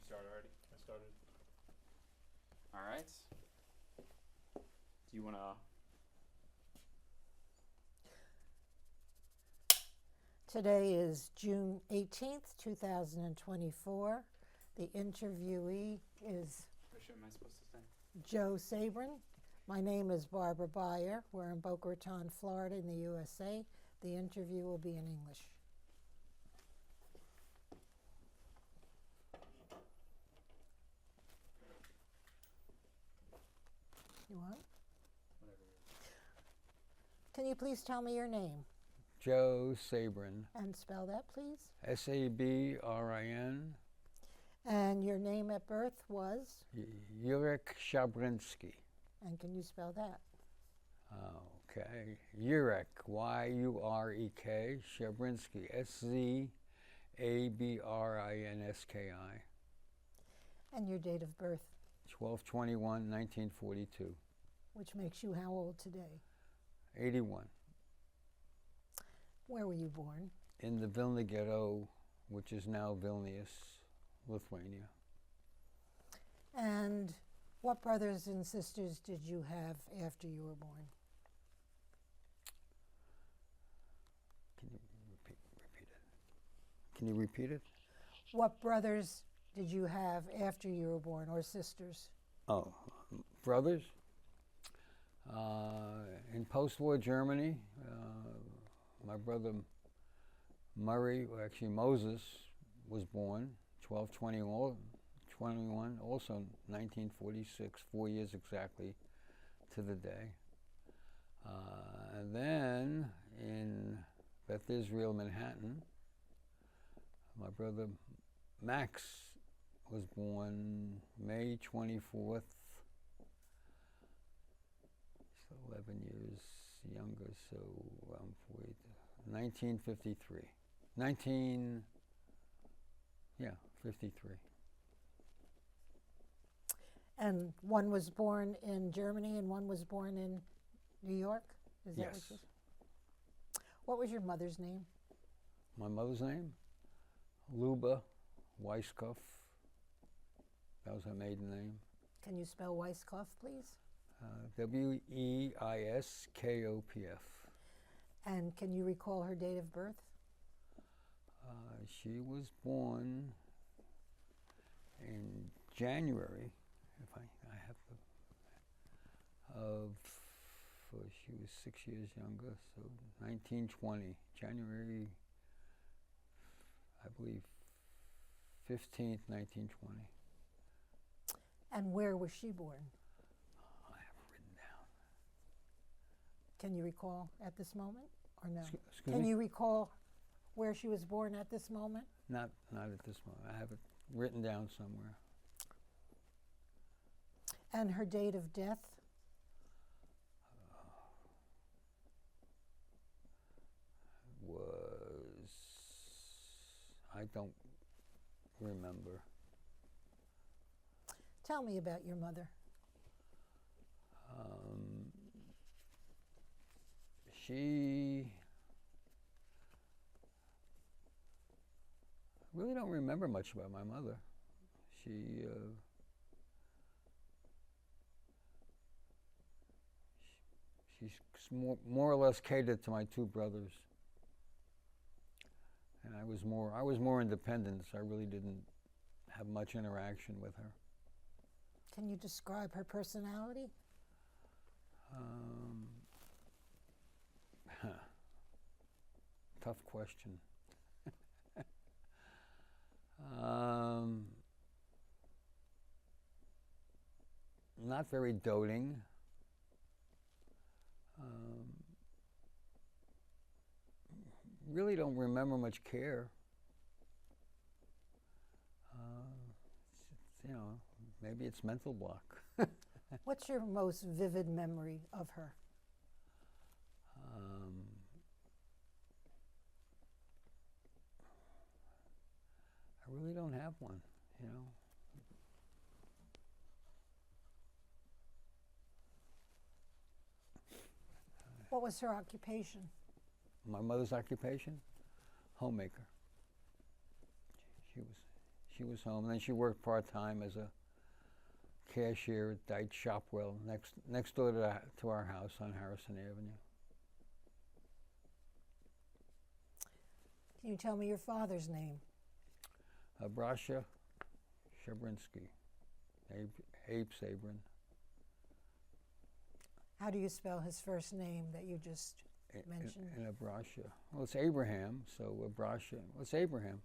you start already? I started. All right. Do you want to? Today is June 18th, 2024. The interviewee is What am I supposed to say? Joe Sabrin. My name is Barbara Beyer. We're in Boca Raton, Florida, in the USA. The interview will be in English. You want? Whatever. Can you please tell me your name? Joe Sabrin. And spell that, please. Sabrin. And your name at birth was? Jurek Shabrinsky. And can you spell that? Okay. Jurek, Y-U-R-E-K, Shabrinsky, S-Z-A-B-R-I-N-S-K-I. And your date of birth? 12/21/1942. Which makes you how old today? 81. Where were you born? In the Vilna Ghetto, which is now Vilnius, Lithuania. And what brothers and sisters did you have after you were born? Can you repeat it? Can you repeat it? What brothers did you have after you were born, or sisters? Oh, brothers? In post-war Germany, my brother Murray, or actually Moses, was born 12/21, also 1946, 4 years exactly to the day. And then in Beth Israel, Manhattan, my brother Max was born May 24th, so 11 years younger, so 1953. 53. And one was born in Germany and one was born in New York? Is that Yes. what you said? What was your mother's name? My mother's name? Luba Weiskopf. That was her maiden name. Can you spell Weiskopf, please? Weiskopf. And can you recall her date of birth? She was born in January, if I have to, she was 6 years younger, so 1920, January, I believe, 15th, 1920. And where was she born? I have it written down. Can you recall at this moment, or no? Excuse Can me? you recall where she was born at this moment? Not at this moment. I have it written down somewhere. And her date of death? I don't remember. Tell me about your mother. She I really don't remember much about my mother. She's more or less catered to my two brothers, and I was more independent, so I really didn't have much interaction with her. Can you describe her personality? Tough question. Not very doting. Really don't remember much care. Maybe it's mental block. What's your most vivid memory of her? I really don't have one, What was her occupation? My mother's occupation? Homemaker. she was home. And then she worked part-time as a cashier at Dyke Shopwell, next door to our house on Harrison Avenue. Can you tell me your father's name? Brasha Shabrinsky, Abe Sabrin. How do you spell his first name that you just mentioned? In Abrasha. Well, it's Abraham, so Abrasha. Well, it's Abraham.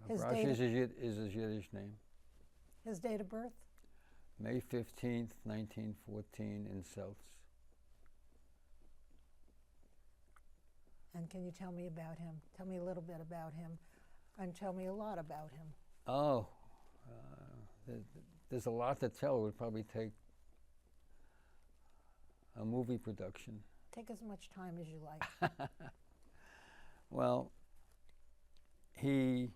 His Abrasha date is his Yiddish name. His date of birth? May 15th, 1914 in Seltz. And can you tell me about him? Tell me a little bit about him, and tell me a lot about him. Oh, there's a lot to tell. It would probably take a movie production. Take as much time as you like. Well, he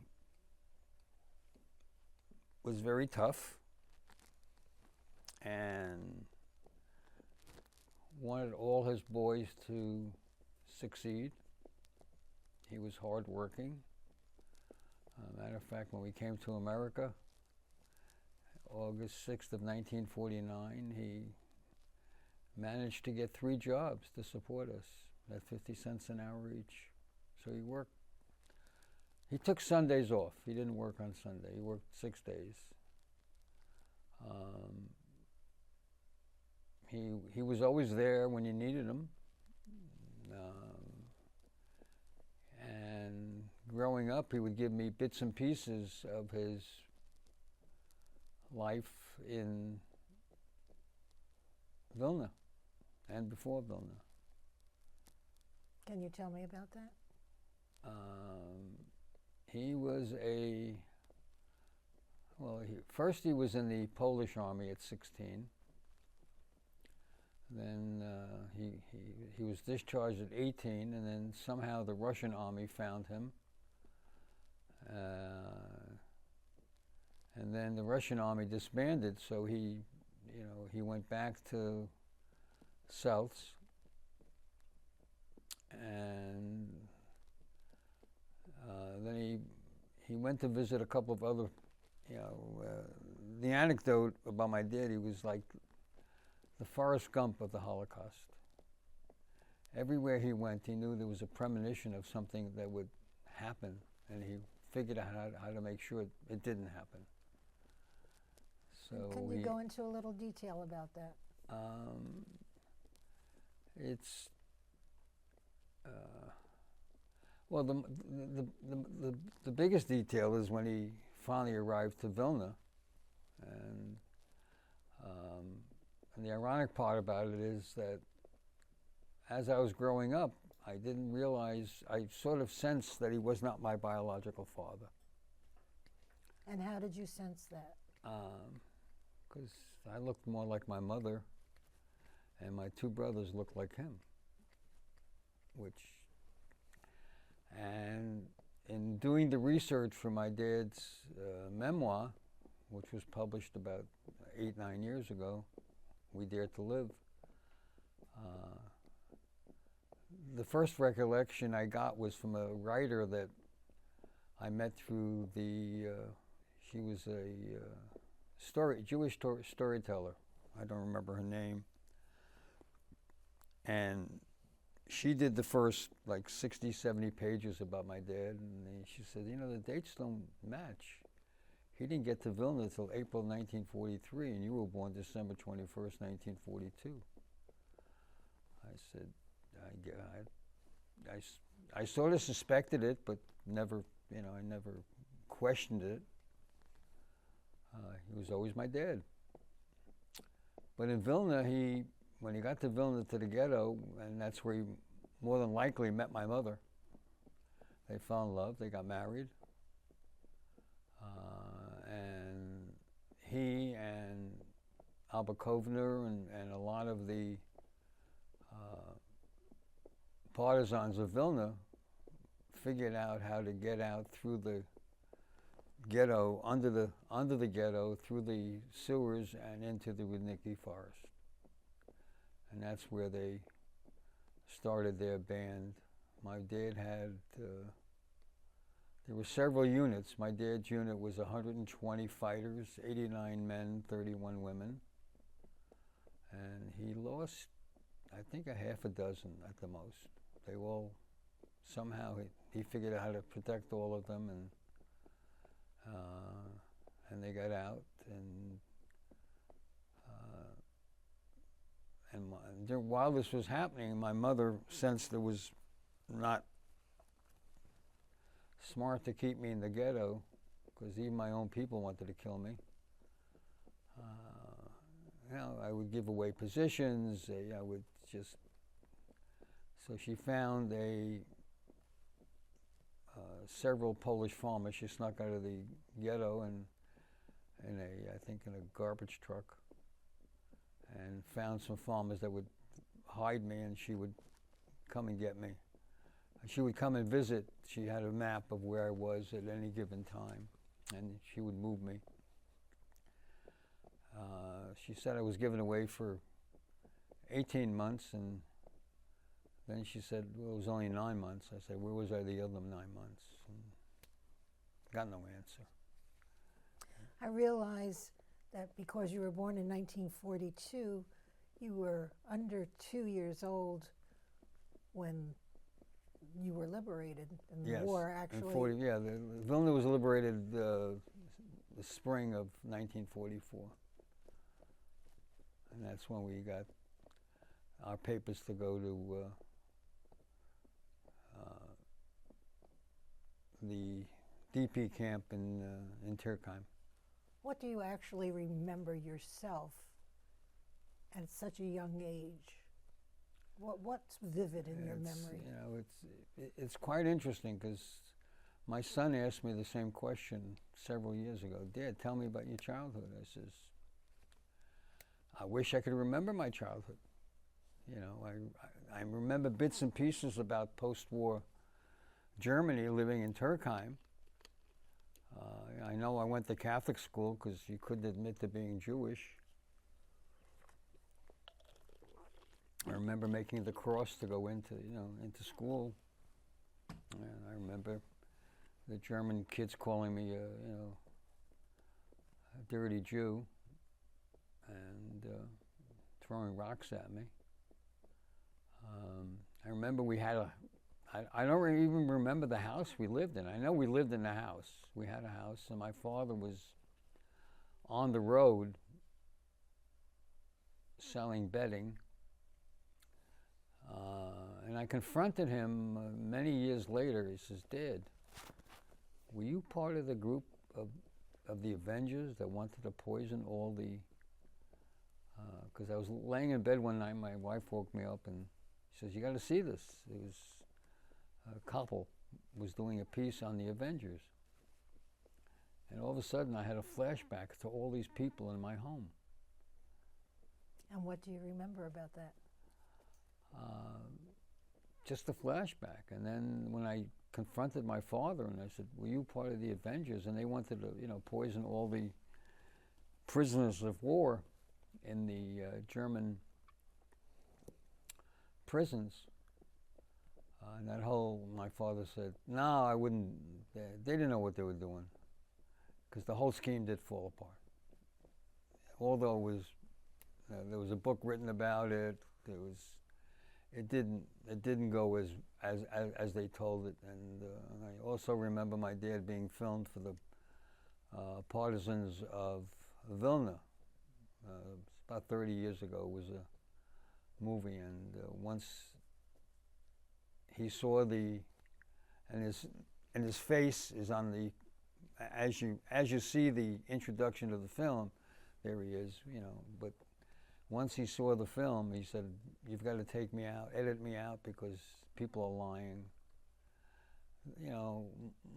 was very tough and wanted all his boys to succeed. He was hardworking. Matter of fact, when we came to America, August 6th of 1949, he managed to get 3 jobs to support us at 50 cents an hour each. So he worked. He took Sundays off. He didn't work on Sunday. He worked 6 days. He was always there when you needed him. And growing up, he would give me bits and pieces of his life in Vilna and before Vilna. Can you tell me about that? He was first he was in the Polish army at 16. Then he was discharged at 18, and then somehow the Russian army found him. And then the Russian army disbanded, so he went back to Seltz, and then he went to visit a couple of other, the anecdote about my dad, he was like the Forrest Gump of the Holocaust. Everywhere he went, he knew there was a premonition of something that would happen, and he figured out how to make sure it didn't happen. So Can you go into a little detail about that? It's well, the biggest detail is when he finally arrived to Vilna, and the ironic part about it is that as I was growing up, I didn't realize, I sort of sensed that he was not my biological father. And how did you sense that? Because I looked more like my mother, and my 2 brothers looked like him. And in doing the research for my dad's memoir, which was published about 8-9 years ago, We Dare to Live, the first recollection I got was from a writer that I met through she was a Jewish storyteller. I don't remember her name. And she did the first 60, 70 pages about my dad, and then she said, the dates don't match. He didn't get to Vilna until April 1943, and you were born December 21st, 1942. I said, I sort of suspected it, but never, I never questioned it. He was always my dad. But in Vilna, when he got to Vilna, to the ghetto, and that's where he more than likely met my mother. They fell in love, they got married. And he and Alba Kovner and a lot of the partisans of Vilna figured out how to get out through the ghetto, under the ghetto, through the sewers and into the Rudniki Forest. And that's where they started their band. My dad had there were several units. My dad's unit was 120 fighters, 89 men, 31 women. And he lost, I think, a half a dozen at the most. They all, somehow, he figured out how to protect all of them, and they got out. And while this was happening, my mother sensed it was not smart to keep me in the ghetto, because even my own people wanted to kill me. I would give away positions. I would just. So she found several Polish farmers. She snuck out of the ghetto and in a garbage truck, and found some farmers that would hide me, and she would come and get me. She would come and visit. She had a map of where I was at any given time, and she would move me. She said I was given away for 18 months, and then she said, well, it was only 9 months. I said, where was I the other 9 months? And got no answer. I realize that because you were born in 1942, you were under 2 years old when you were liberated, and the war actually. Vilna was liberated the spring of 1944, and that's when we got our papers to go to the DP camp in Turkheim. What do you actually remember yourself at such a young age? What's vivid in your memory? It's quite interesting, because my son asked me the same question several years ago. Dad, tell me about your childhood. I says, I wish I could remember my childhood. I remember bits and pieces about post-war Germany, living in Turkheim. I know I went to Catholic school because you couldn't admit to being Jewish. I remember making the cross to go into school, and I remember the German kids calling me a dirty Jew, and throwing rocks at me. I remember we had I don't even remember the house we lived in. I know we lived in a house. We had a house, and my father was on the road selling bedding. And I confronted him many years later. He says, Dad, were you part of the group of the Avengers that wanted to poison all the... Because I was laying in bed one night, my wife woke me up, and she says, you got to see this. It was... Koppel was doing a piece on the Avengers. And all of a sudden I had a flashback to all these people in my home. And what do you remember about that? Just a flashback. And then when I confronted my father and I said, were you part of the Avengers? And they wanted to, poison all the prisoners of war in the German prisons. And my father said, no, I wouldn't. They didn't know what they were doing, because the whole scheme did fall apart. Although there was a book written about it, it didn't go as they told it. And I also remember my dad being filmed for the Partisans of Vilna. About 30 years ago, it was a movie, and once he saw and his face is on the, as you see the introduction of the film, there he is, but once he saw the film, he said, you've got to take me out, edit me out, because people are lying.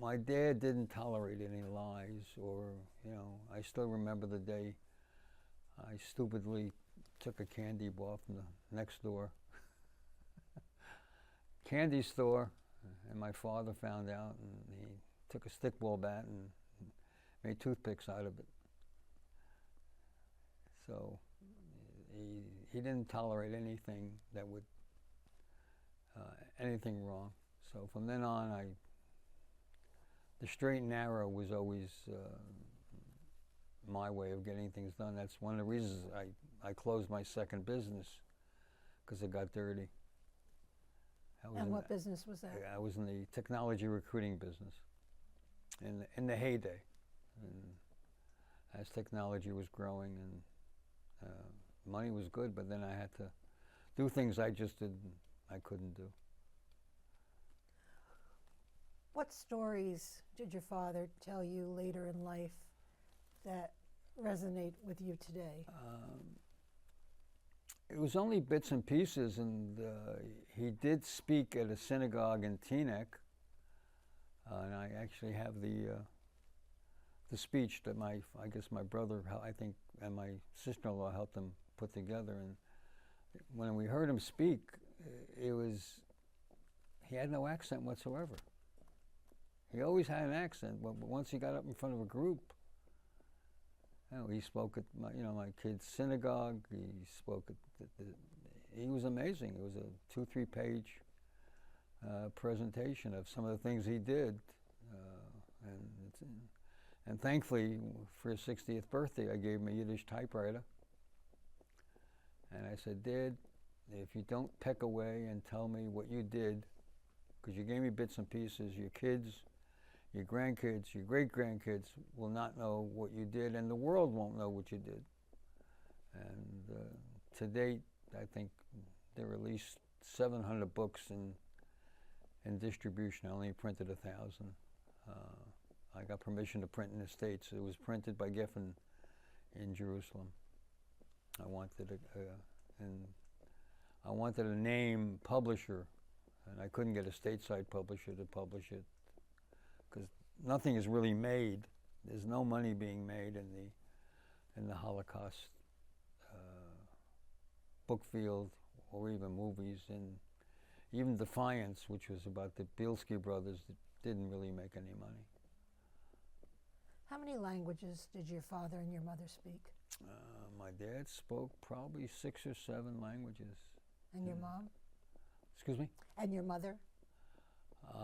My dad didn't tolerate any lies, or, I still remember the day I stupidly took a candy bar from the next door candy store, and my father found out, and he took a stickball bat and made toothpicks out of it. So he didn't tolerate anything that would anything wrong. So from then on, the straight and narrow was always my way of getting things done. That's one of the reasons I closed my second business, because it got dirty. And what business was that? I was in the technology recruiting business in the heyday, and as technology was growing and money was good, but then I had to do things I couldn't do. What stories did your father tell you later in life that resonate with you today? It was only bits and pieces, and he did speak at a synagogue in Teaneck, and I actually have the speech that my brother, I think, and my sister-in-law helped him put together. And when we heard him speak, he had no accent whatsoever. He always had an accent, but once he got up in front of a group, he spoke at my kid's synagogue. He spoke at he was amazing. It was a 2-3 page presentation of some of the things he did, and thankfully for his 60th birthday, I gave him a Yiddish typewriter, and I said, "Dad, if you don't peck away and tell me what you did, because you gave me bits and pieces, your kids, your grandkids, your great-grandkids will not know what you did, and the world won't know what you did." And to date, I think there are at least 700 books in distribution. I only printed 1,000. I got permission to print in the States. It was printed by Geffen in Jerusalem. I wanted a name publisher, and I couldn't get a stateside publisher to publish it, because nothing is really made. There's no money being made in the Holocaust book field, or even movies. And even Defiance, which was about the Bielski brothers, didn't really make any money. How many languages did your father and your mother speak? My dad spoke probably 6 or 7 languages. And your mom? Excuse me? And your mother? 2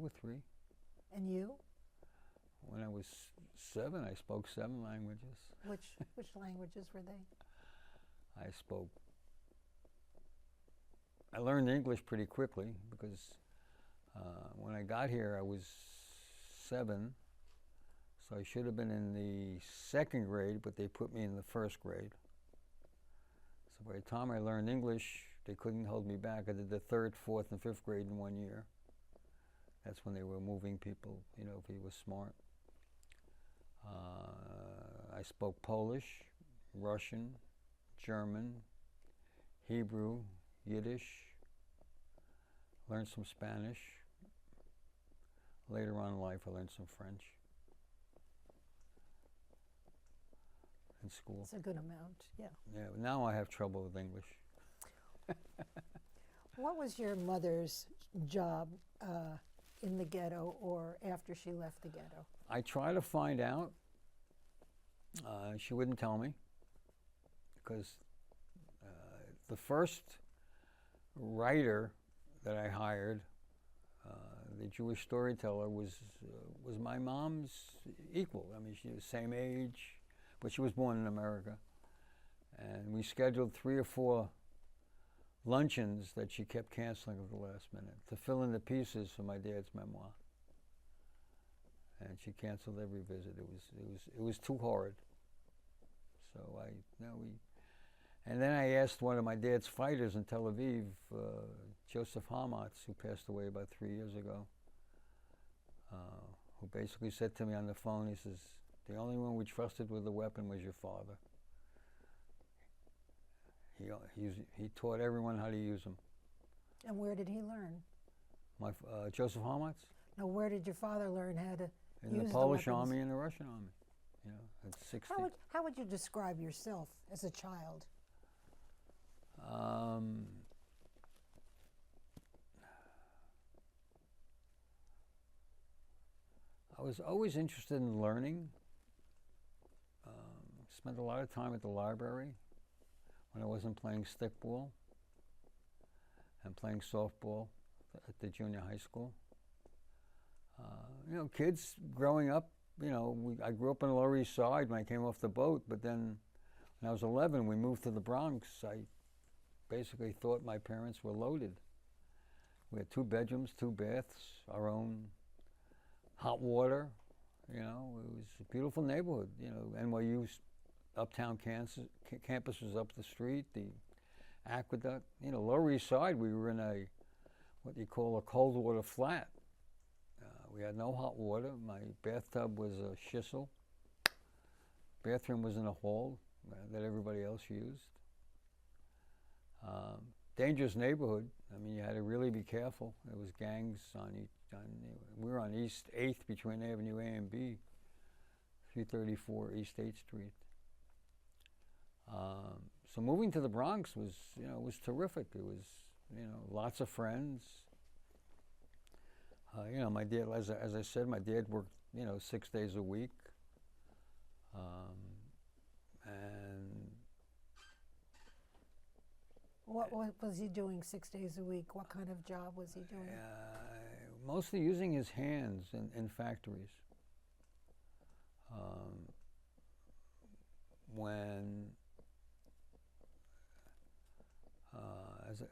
or 3. And you? When I was 7, I spoke 7 languages. Which languages were they? I learned English pretty quickly, because when I got here I was 7, so I should have been in the 2nd grade, but they put me in the 1st grade. So by the time I learned English, they couldn't hold me back. I did the 3rd, 4th, and 5th grade in 1 year. That's when they were moving people, if he was smart. I spoke Polish, Russian, German, Hebrew, Yiddish, learned some Spanish. Later on in life, I learned some French in school. It's a good amount, yeah. Yeah, but now I have trouble with English. What was your mother's job in the ghetto or after she left the ghetto? I try to find out. She wouldn't tell me, because the first writer that I hired, the Jewish storyteller, was my mom's equal. I mean, she was the same age, but she was born in America. And we scheduled 3 or 4 luncheons that she kept canceling at the last minute to fill in the pieces for my dad's memoir. And she canceled every visit. It was too hard. So and then I asked one of my dad's fighters in Tel Aviv, Joseph Hamatz, who passed away about 3 years ago, who basically said to me on the phone, he says, "The only one we trusted with the weapon was your father. He taught everyone how to use them." And where did he learn? Joseph Hamatz? Now, where did your father learn how to In use the Polish weapons? Army and the Russian Army. At 60. How would you describe yourself as a child? I was always interested in learning. Spent a lot of time at the library when I wasn't playing stickball and playing softball at the junior high school. Kids growing up, I grew up on the Lower East Side when I came off the boat, but then when I was 11, we moved to the Bronx. I basically thought my parents were loaded. We had 2 bedrooms, 2 baths, our own hot water. It was a beautiful neighborhood. NYU's uptown campus was up the street, the aqueduct. Lower East Side, we were in what you call a cold water flat. We had no hot water. My bathtub was a schissel. Bathroom was in a hall that everybody else used. Dangerous neighborhood. You had to really be careful. There was gangs we were on East 8th between Avenue A and B, 334 East 8th Street. So moving to the Bronx was terrific. It was, lots of friends. My dad, as I said, my dad worked, 6 days a week. And What was he doing 6 days a week? What kind of job was he doing? mostly using his hands in factories. When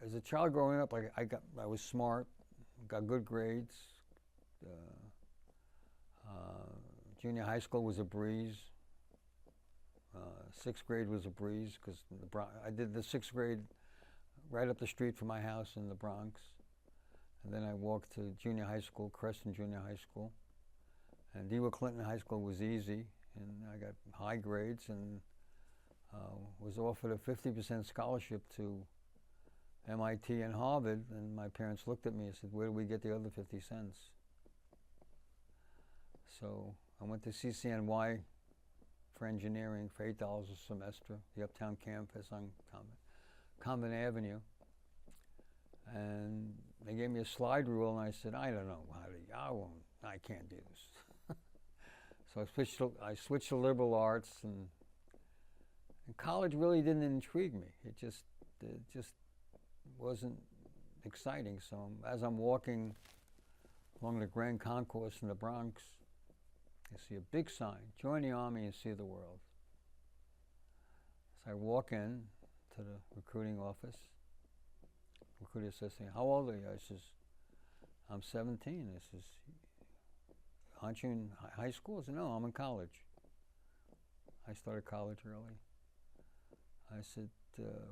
as a child growing up, I was smart, got good grades. Junior high school was a breeze. 6th grade was a breeze because I did the 6th grade right up the street from my house in the Bronx. And then I walked to junior high school, Creston Junior High School. And DeWitt Clinton High School was easy, and I got high grades and was offered a 50% scholarship to MIT and Harvard. And my parents looked at me and said, where do we get the other 50 cents? So I went to CCNY for engineering for $8 a semester, the Uptown campus on Convent Avenue. And they gave me a slide rule, and I said, I don't know I can't do this. So I switched to liberal arts, and college really didn't intrigue me. It just wasn't exciting. So as I'm walking along the Grand Concourse in the Bronx, I see a big sign, join the Army and see the world. So I walk in to the recruiting office. Recruiter says to me, how old are you? I says, I'm 17. I says, aren't you in high school? I said, no, I'm in college. I started college early. I said,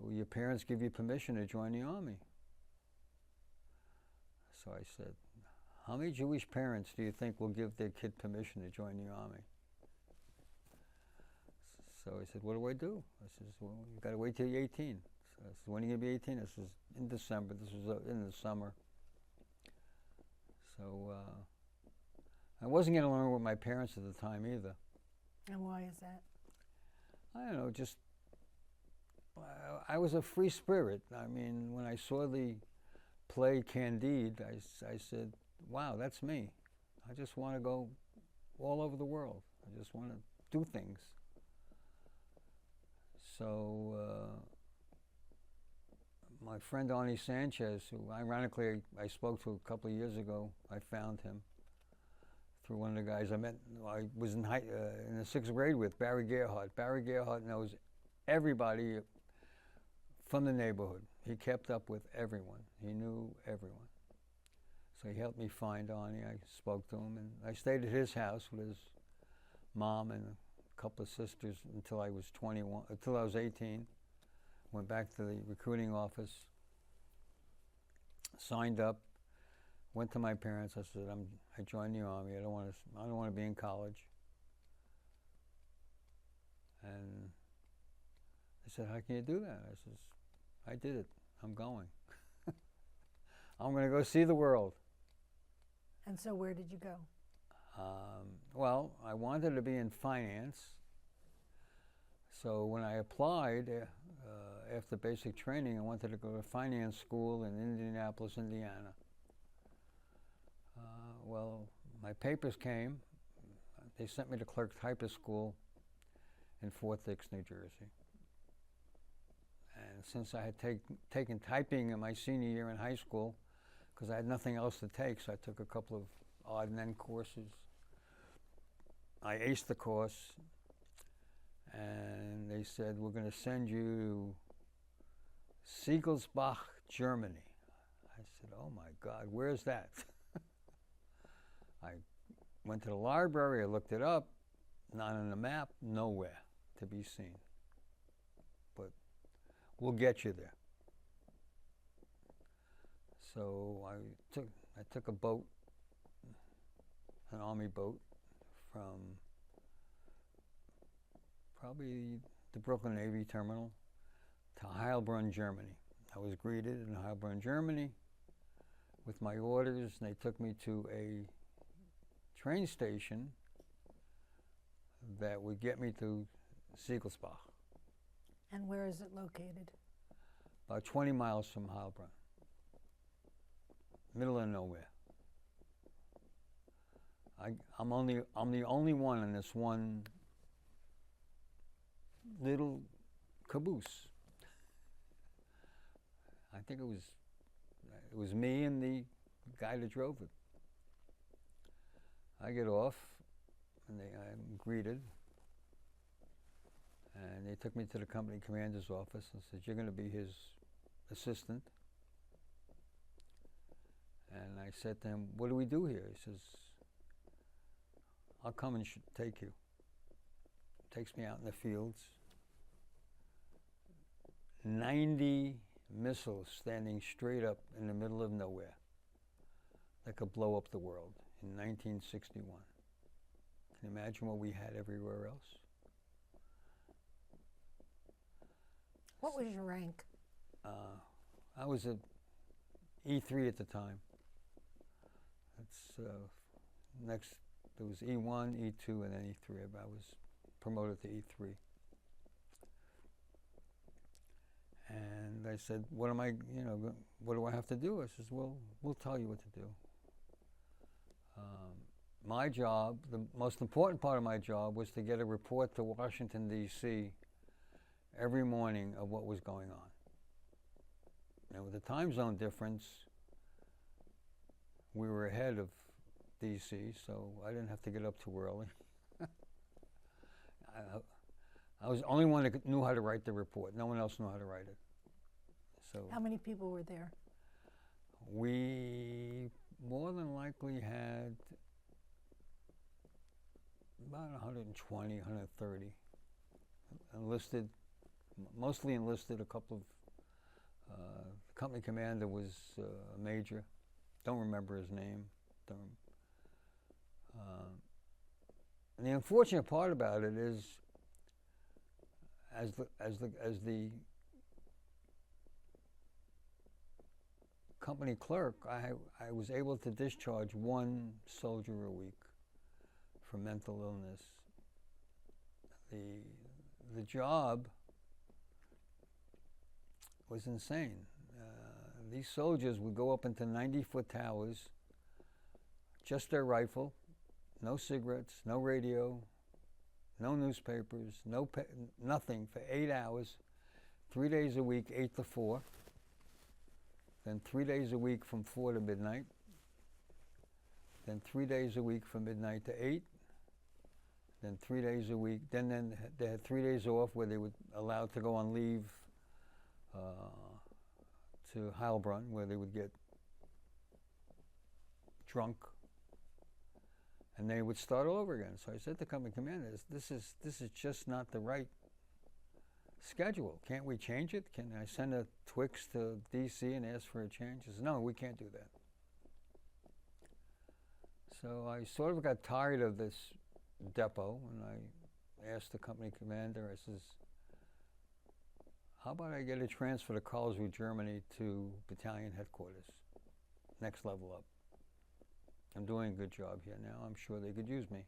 will your parents give you permission to join the Army? So I said, how many Jewish parents do you think will give their kid permission to join the Army? So I said, what do I do? I said, well, you got to wait till you're 18. So I said, when are you going to be 18? This was in December. This was in the summer. So I wasn't getting along with my parents at the time either. And why is that? I don't know, just I was a free spirit. I mean, when I saw the play Candide, I said, wow, that's me. I just want to go all over the world. I just want to do things. So my friend Arnie Sanchez, who ironically I spoke to a couple of years ago, I found him through one of the guys I met. I was in the 6th grade with Barry Gerhardt. Barry Gerhardt knows everybody from the neighborhood. He kept up with everyone. He knew everyone. So he helped me find Arnie. I spoke to him, and I stayed at his house with his mom and a couple of sisters until I was 21, until I was 18. Went back to the recruiting office, signed up, went to my parents. I said, I joined the Army. I don't want to be in college. And they said, how can you do that? I says, I did it. I'm going. I'm going to go see the world. And so where did you go? Well, I wanted to be in finance. So when I applied after basic training, I wanted to go to finance school in Indianapolis, Indiana. Well, my papers came. They sent me to clerk typist school in Fort Dix, New Jersey. And since I had taken typing in my senior year in high school, because I had nothing else to take, so I took a couple of odd and end courses. I aced the course, and they said, we're going to send you to Siegelsbach, Germany. I said, oh my God, where's that? I went to the library, I looked it up, not on the map, nowhere to be seen. But we'll get you there. So I took a boat, an army boat, from probably the Brooklyn Navy Terminal to Heilbronn, Germany. I was greeted in Heilbronn, Germany with my orders, and they took me to a train station that would get me to Siegelsbach, And where is it located? about 20 miles from Heilbronn, middle of nowhere. I'm the only one in this one little caboose. I think it was me and the guy that drove it. I get off, and I'm greeted, and they took me to the company commander's office and said, "You're going to be his assistant." And I said to him, "What do we do here?" He says, "I'll come and take you." Takes me out in the fields. 90 missiles standing straight up in the middle of nowhere that could blow up the world in 1961. Can you imagine what we had everywhere else? What was your rank? I was at E3 at the time. That's next. There was E1, E2, and then E3. I was promoted to E3. And I said, "What am I? What do I have to do?" I says, "Well, we'll tell you what to do." My job, the most important part of my job, was to get a report to Washington, D.C. every morning of what was going on. And with the time zone difference, we were ahead of D.C., so I didn't have to get up too early. I was the only one that knew how to write the report. No one else knew how to write it. So How many people were there? we more than likely had about 120, 130 enlisted, mostly enlisted. A couple of company commander was a major. Don't remember his name. And the unfortunate part about it is, as the company clerk, I was able to discharge one soldier a week for mental illness. The job was insane. These soldiers would go up into 90-foot towers, just their rifle, no cigarettes, no radio, no newspapers, nothing for 8 hours, 3 days a week, 8 to 4. Then 3 days a week from 4 to midnight. Then 3 days a week from midnight to 8. Then 3 days a week. Then they had 3 days off where they were allowed to go on leave to Heilbronn, where they would get drunk, and they would start all over again. So I said to company commander, this is just not the right schedule. Can't we change it? Can I send a Twix to DC and ask for a change? He says, "No, we can't do that." So I sort of got tired of this depot, and I asked the company commander, I says, "How about I get a transfer to Karlsruhe, Germany to battalion headquarters, next level up? I'm doing a good job here now. I'm sure they could use me."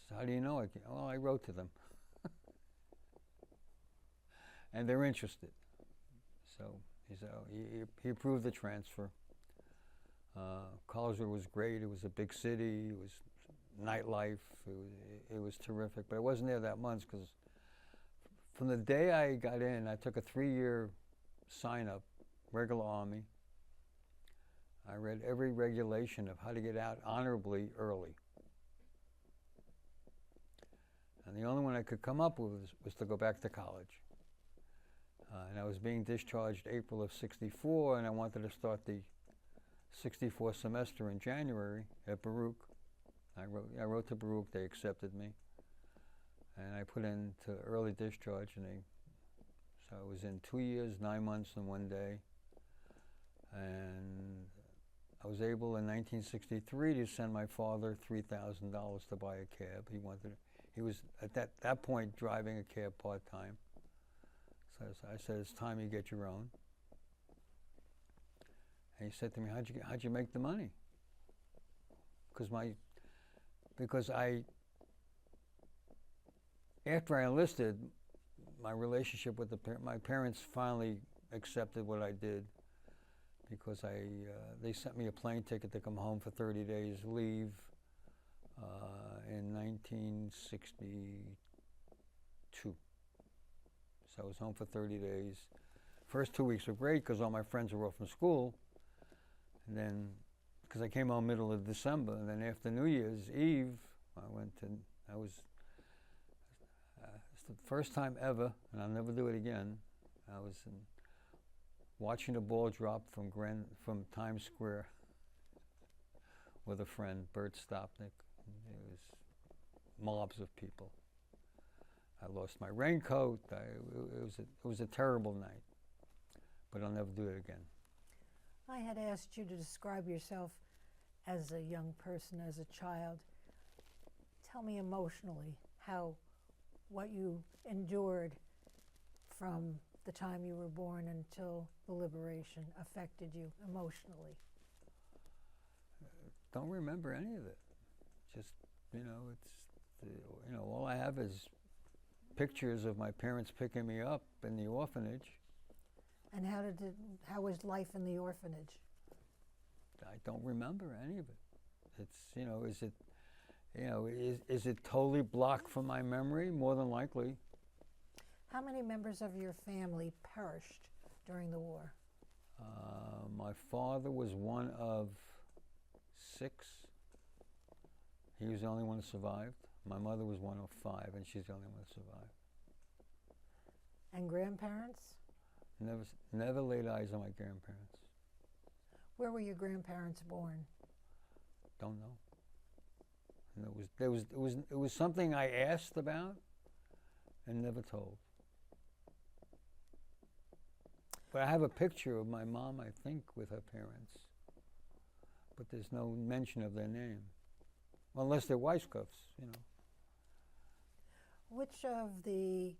So how do you know? Well, I wrote to them. And they're interested. So he said, he approved the transfer. Karlsruhe was great. It was a big city. It was nightlife. It was terrific. But I wasn't there that month because from the day I got in, I took a 3-year sign-up, regular Army. I read every regulation of how to get out honorably early. And the only one I could come up with was to go back to college. And I was being discharged April of '64, and I wanted to start the '64 semester in January at Baruch. I wrote to Baruch, they accepted me. And I put in to early discharge, and so I was in 2 years, 9 months, and 1 day. And I was able in 1963 to send my father $3,000 to buy a cab. He was at that point driving a cab part-time. So I said, it's time you get your own. And he said to me, how'd you make the money? Because after I enlisted, my relationship with my parents finally accepted what I did, because they sent me a plane ticket to come home for 30 days leave in 1962. So I was home for 30 days. First 2 weeks were great because all my friends were off from school. And then, because I came home middle of December, and then after New Year's Eve, it's the first time ever, and I'll never do it again, I was watching the ball drop from Times Square with a friend, Bert Stopnick. It was mobs of people. I lost my raincoat. It was a terrible night, but I'll never do it again. I had asked you to describe yourself as a young person, as a child. Tell me emotionally what you endured from the time you were born until the liberation affected you emotionally. Don't remember any of it. Just, all I have is pictures of my parents picking me up in the orphanage. And how was life in the orphanage? I don't remember any of it. Is it totally blocked from my memory? More than likely. How many members of your family perished during the war? My father was one of 6. He was the only one who survived. My mother was one of 5, and she's the only one who survived. And grandparents? Never laid eyes on my grandparents. Where were your grandparents born? Don't know. And it was something I asked about and never told. But I have a picture of my mom, I think, with her parents. But there's no mention of their name. Well, unless they're Weisskopfs, Which of the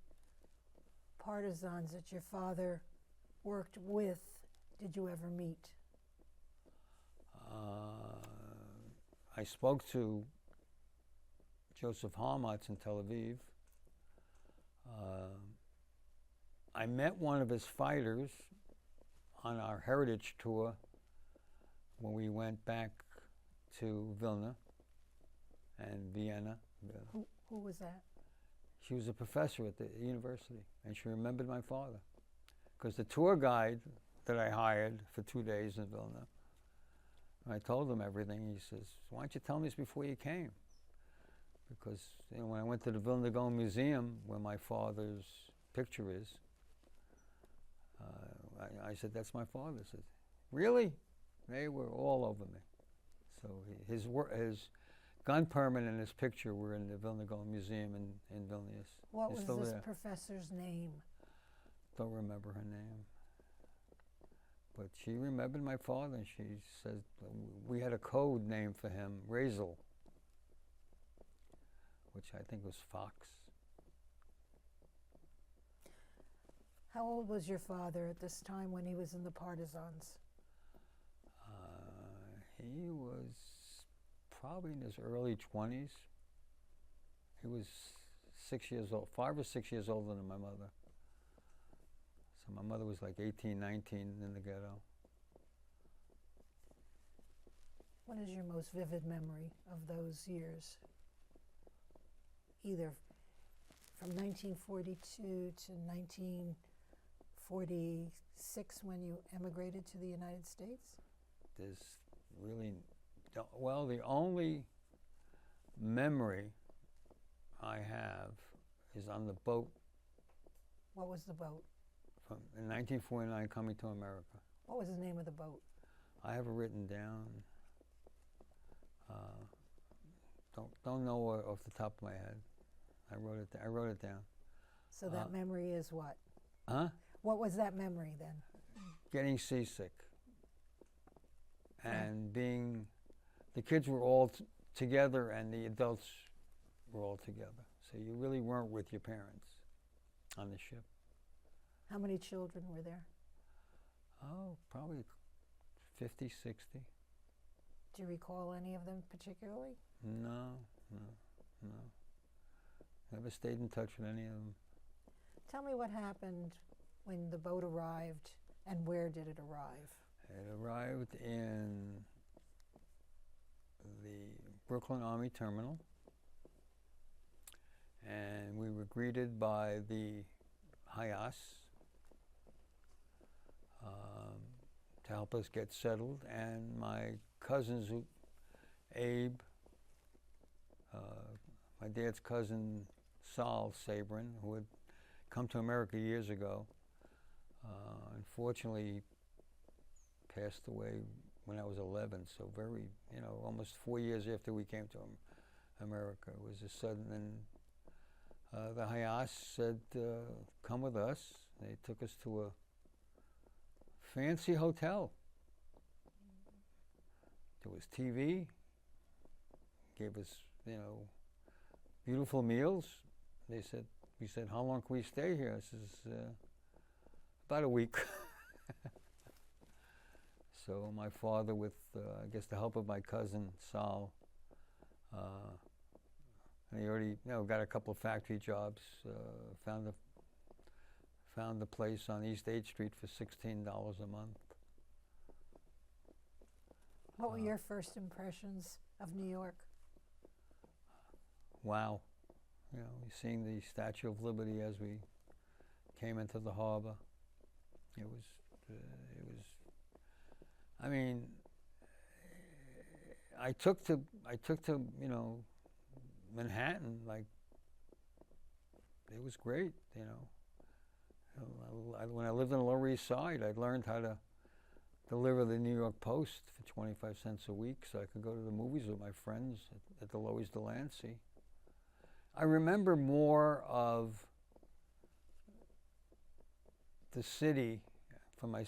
partisans that your father worked with did you ever meet? I spoke to Joseph Harmatz in Tel Aviv. I met one of his fighters on our heritage tour when we went back to Vilna and Vienna. Who was that? She was a professor at the university, and she remembered my father. Because the tour guide that I hired for 2 days in Vilna, I told him everything. He says, why don't you tell me this before you came? Because when I went to the Vilna Gaon Museum, where my father's picture is, I said, that's my father. He said, really? They were all over me. So his gun permit and his picture were in the Vilna Gaon Museum in Vilnius. What It's was still this there. professor's name? Don't remember her name. But she remembered my father, and she said we had a code name for him, Razel, which I think was Fox. How old was your father at this time when he was in the partisans? He was probably in his early 20s. He was 6 years old, 5 or 6 years older than my mother. So my mother was like 18, 19 in the ghetto. What is your most vivid memory of those years? Either from 1942 to 1946 when you emigrated to the United States? there's really, well, the only memory I have is on the boat What was the boat? in 1949 coming to America. What was the name of the boat? I have it written down. Don't know off the top of my head. I wrote it down. So that memory is what? Huh? What was that memory then? Getting seasick. And the kids were all together and the adults were all together. So you really weren't with your parents on the ship. How many children were there? Oh, probably 50, 60. Do you recall any of them particularly? No. Never stayed in touch with any of them. Tell me what happened when the boat arrived and where did it arrive? It arrived in the Brooklyn Army Terminal, and we were greeted by the Hayas to help us get settled, and my cousins, Abe, my dad's cousin Saul Sabrin, who had come to America years ago. Unfortunately, passed away when I was 11, so very, almost 4 years after we came to America. It was a sudden, and the Hayas said, come with us. They took us to a fancy hotel. There was TV, gave us, beautiful meals. We said, how long can we stay here? I says, about a week. So my father, with I guess the help of my cousin Sal, and he already got a couple of factory jobs. Found a place on East 8th Street for $16 a month. What were your first impressions of New York? Wow, seeing the Statue of Liberty as we came into the harbor. It was. I mean, I took to Manhattan, like, it was great, when I lived on the Lower East Side, I learned how to deliver the New York Post for 25 cents a week so I could go to the movies with my friends at the Loews Delancey. I remember more of the city from my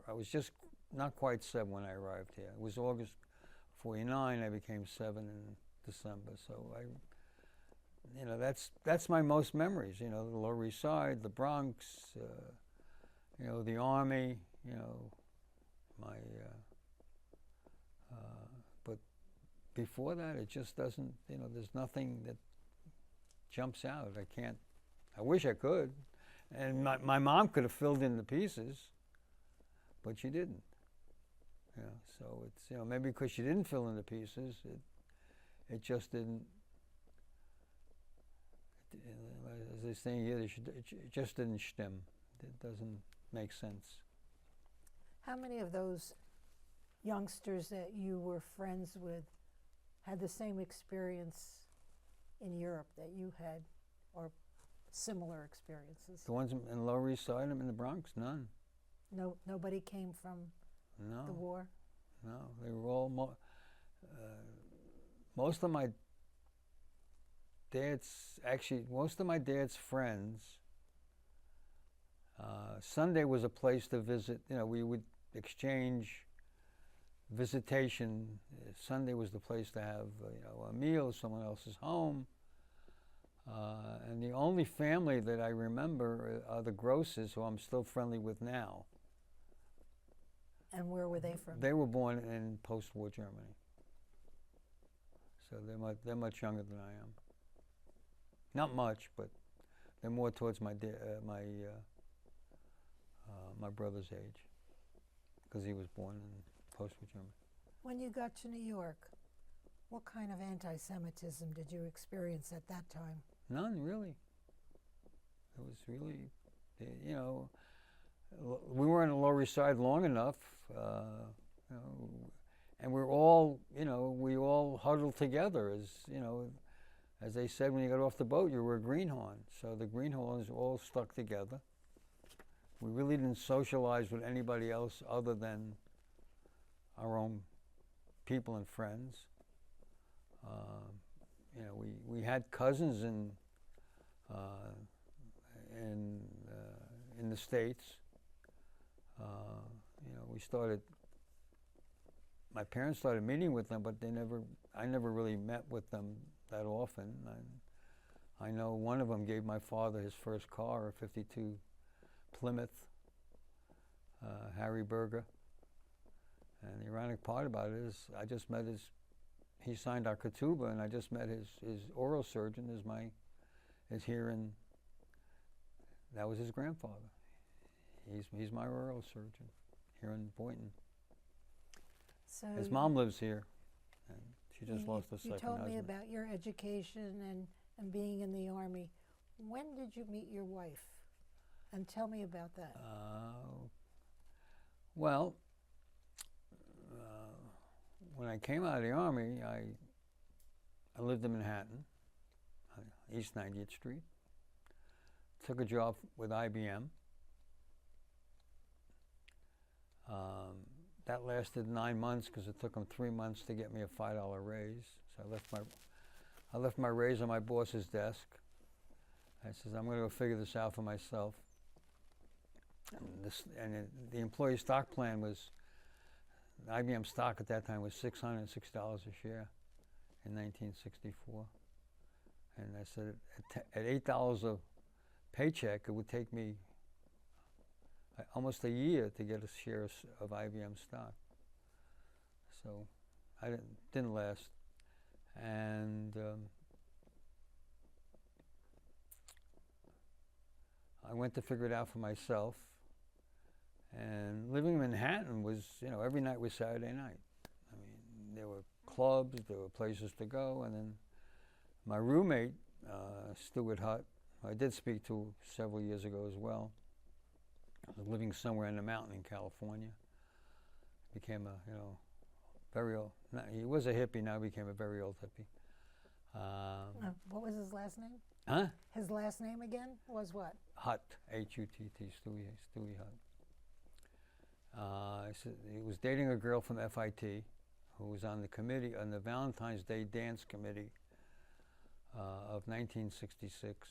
I was just not quite 7 when I arrived here. It was August 49, I became 7 in December, so that's my most memories, the Lower East Side, the Bronx, the Army, but before that, it just doesn't, there's nothing that jumps out. I wish I could, and my mom could have filled in the pieces, but she didn't. So it's, maybe because she didn't fill in the pieces, it just didn't, as they say in Yiddish, it just didn't stem. It doesn't make sense. How many of those youngsters that you were friends with had the same experience in Europe that you had, or similar experiences? The ones in Lower East Side and in the Bronx, none. No, nobody came from the war? No, they were all, most of my dad's friends, Sunday was a place to visit. We would exchange visitation. Sunday was the place to have a meal at someone else's home. And the only family that I remember are the Grosses, who I'm still friendly with now. And where were they from? They were born in post-war Germany. So they're much younger than I am. Not much, but they're more towards my brother's age, because he was born in post-war Germany. When you got to New York, what kind of anti-Semitism did you experience at that time? None, really. It was really, we weren't on the Lower East Side long enough. you know, and we're all, we all huddled together as they said when you got off the boat, you were a greenhorn. So the greenhorns all stuck together. We really didn't socialize with anybody else other than our own people and friends. We had cousins in the States. My parents started meeting with them, but I never really met with them that often. I know one of them gave my father his first car, a '52 Plymouth, Harry Berger. And the ironic part about it is I just met he signed our ketubah, and I just met his oral surgeon is here, and that was his grandfather. He's my oral surgeon here in Boynton. So His mom lives here, and she just lost her You second told me husband. about your education and being in the Army. When did you meet your wife? And tell me about that. Well, when I came out of the Army, I lived in Manhattan, East 90th Street. Took a job with IBM. That lasted 9 months because it took them 3 months to get me a $5 raise. So I left my raise on my boss's desk. I says, I'm going to go figure this out for myself. And the employee stock plan was, IBM stock at that time was $606 a share in 1964. And I said, at $8 a paycheck, it would take me almost a year to get a share of IBM stock. So I didn't last. And I went to figure it out for myself. And living in Manhattan was, every night was Saturday night. I mean, there were clubs, there were places to go, and then my roommate, Stuart Hutt, who I did speak to several years ago as well, was living somewhere in the mountain in California. Became very old. He was a hippie, now became a very old hippie. What was his last name? Huh? His last name again was what? Hutt, H-U-T-T, Stewie Hutt. He was dating a girl from FIT who was on the committee, on the Valentine's Day dance committee of 1966.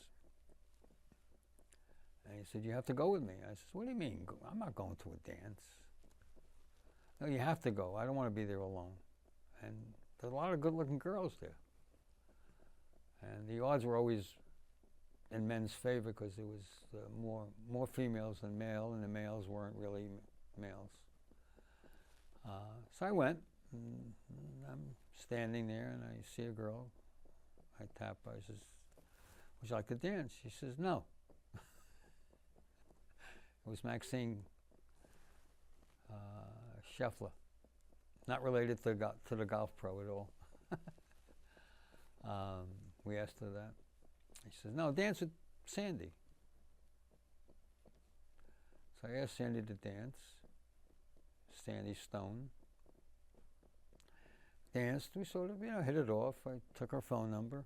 And he said, you have to go with me. I said, what do you mean? I'm not going to a dance. No, you have to go. I don't want to be there alone. And there's a lot of good-looking girls there. And the odds were always in men's favor because there was more females than male, and the males weren't really males. So I went, and I'm standing there, and I see a girl. I tap her. I says, would you like to dance? She says, no. It was Maxine Scheffler, not related to the golf pro at all. We asked her that. She says, no, dance with Sandy. So I asked Sandy to dance. Sandy Stone. Danced. We sort of, hit it off. I took her phone number.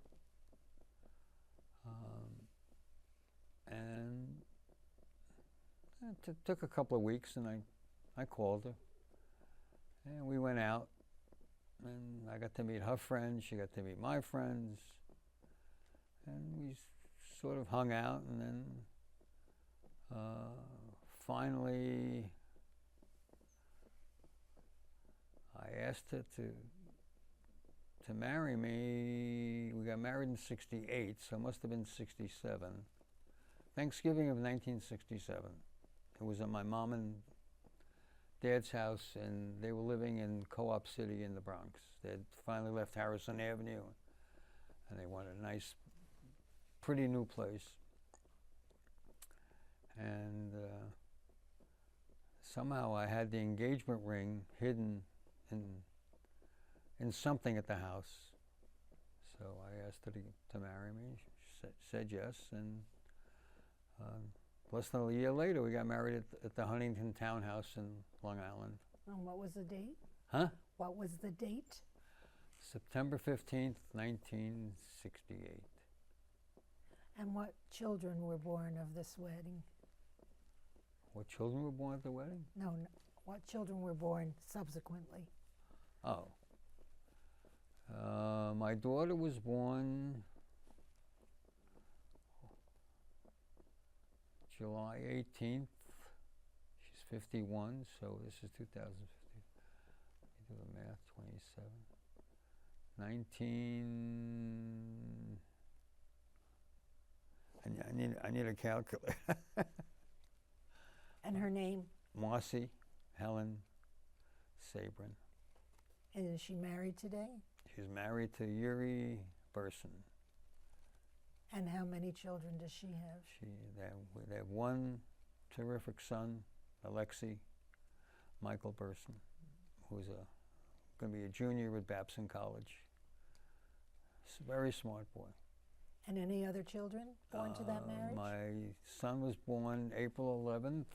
And it took a couple of weeks, and I called her. And we went out, and I got to meet her friends. She got to meet my friends. And we sort of hung out, and then finally I asked her to marry me. We got married in '68, so it must have been '67. Thanksgiving of 1967. It was at my mom and dad's house, and they were living in Co-op City in the Bronx. They had finally left Harrison Avenue, and they wanted a nice, pretty new place. And somehow I had the engagement ring hidden in something at the house. So I asked her to marry me. She said yes, and less than a year later, we got married at the Huntington Townhouse in Long Island. And what was the date? Huh? What was the date? September 15th, 1968. And what children were born of this wedding? What children were born at the wedding? No, what children were born subsequently? Oh. My daughter was born July 18th. She's 51, so this is 2015. You do the math, 27. 19. I need a calculator. And her name? Marcy Helen Sabrin. And is she married today? She's married to Yuri Burson. And how many children does she have? They have one terrific son, Alexei Michael Burson, who's going to be a junior at Babson College. He's a very smart boy. And any other children born to that marriage? My son was born April 11th,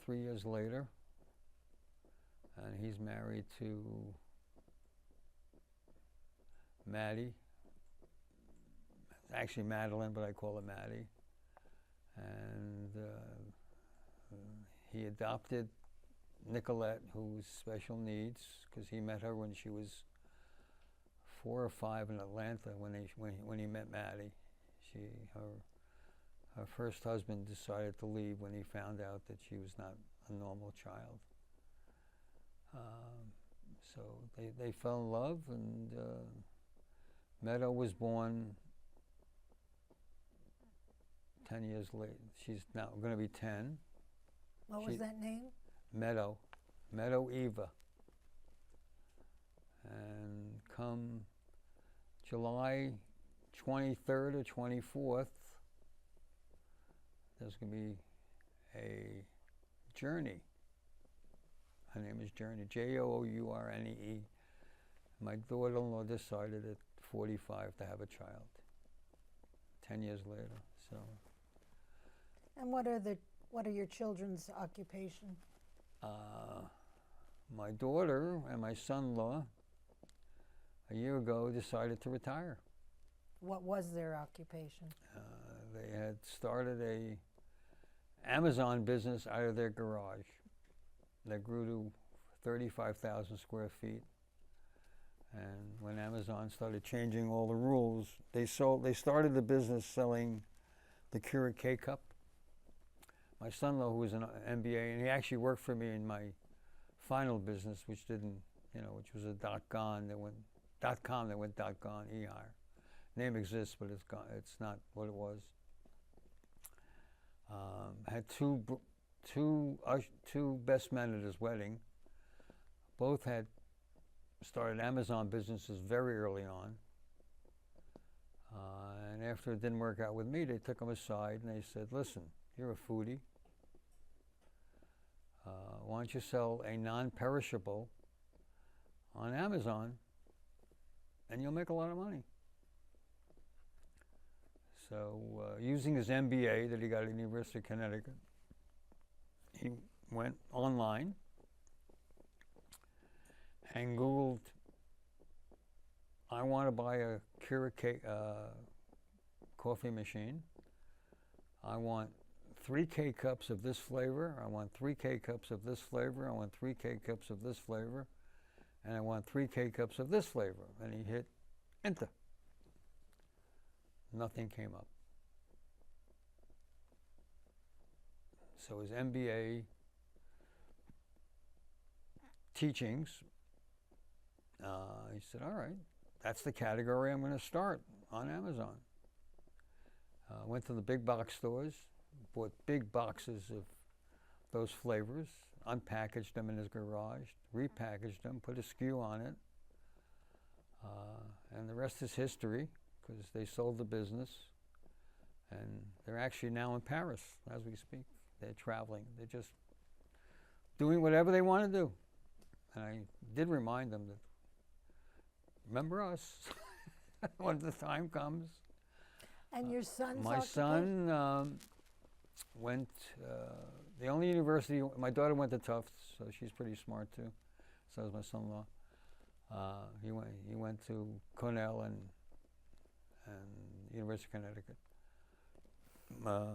3 years later, and he's married to Maddie. Actually Madeline, but I call her Maddie. And he adopted Nicolette, who's special needs, because he met her when she was 4 or 5 in Atlanta when he met Maddie. Her first husband decided to leave when he found out that she was not a normal child. So they fell in love, and Meadow was born 10 years later. She's now going to be 10. What was that name? Meadow Eva. And come July 23rd or 24th, there's going to be a Journey. Her name is Journey, Journe. My daughter-in-law decided at 45 to have a child. 10 years later, so. And what are your children's occupation? My daughter and my son-in-law a year ago decided to retire. What was their occupation? They had started a Amazon business out of their garage that grew to 35,000 square feet. And when Amazon started changing all the rules, they started the business selling the Keurig K-Cup. My son-in-law, who was an MBA, and he actually worked for me in my final business, which didn't, which was a .com that went .gone, e-hire. Name exists, but it's gone. It's not what it was. Had two best men at his wedding. Both had started Amazon businesses very early on. And after it didn't work out with me, they took him aside and they said, listen, you're a foodie. Why don't you sell a non-perishable on Amazon and you'll make a lot of money. So using his MBA that he got at the University of Connecticut, he went online and Googled, I want to buy a Keurig coffee machine. I want 3 K-cups of this flavor. I want 3 K-cups of this flavor. I want 3 K-cups of this flavor. And I want 3 K-cups of this flavor. And he hit enter. Nothing came up. So his MBA teachings, he said, all right, that's the category I'm going to start on Amazon. Went to the big box stores, bought big boxes of those flavors, unpackaged them in his garage, repackaged them, put a SKU on it, and the rest is history, because they sold the business, and they're actually now in Paris as we speak. They're traveling. They're just doing whatever they want to do. And I did remind them that, remember us when the time comes. And your son's My occupation? son went, the only university, my daughter went to Tufts, so she's pretty smart too. So does my son-in-law. He went to Cornell and University of Connecticut.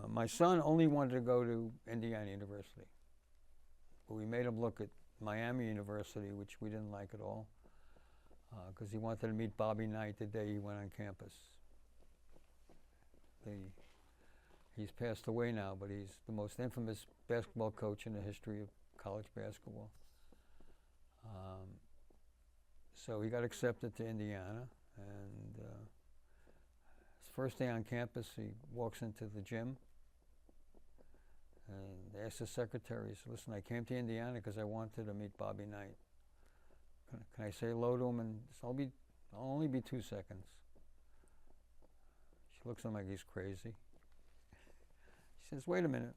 My son only wanted to go to Indiana University, but we made him look at Miami University, which we didn't like at all, because he wanted to meet Bobby Knight the day he went on campus. He's passed away now, but he's the most infamous basketball coach in the history of college basketball. So he got accepted to Indiana, and his first day on campus, he walks into the gym and asks the secretary, he said, "Listen, I came to Indiana because I wanted to meet Bobby Knight. Can I say hello to him?" And I'll only be 2 seconds. She looks at him like he's crazy. She says, "Wait a minute."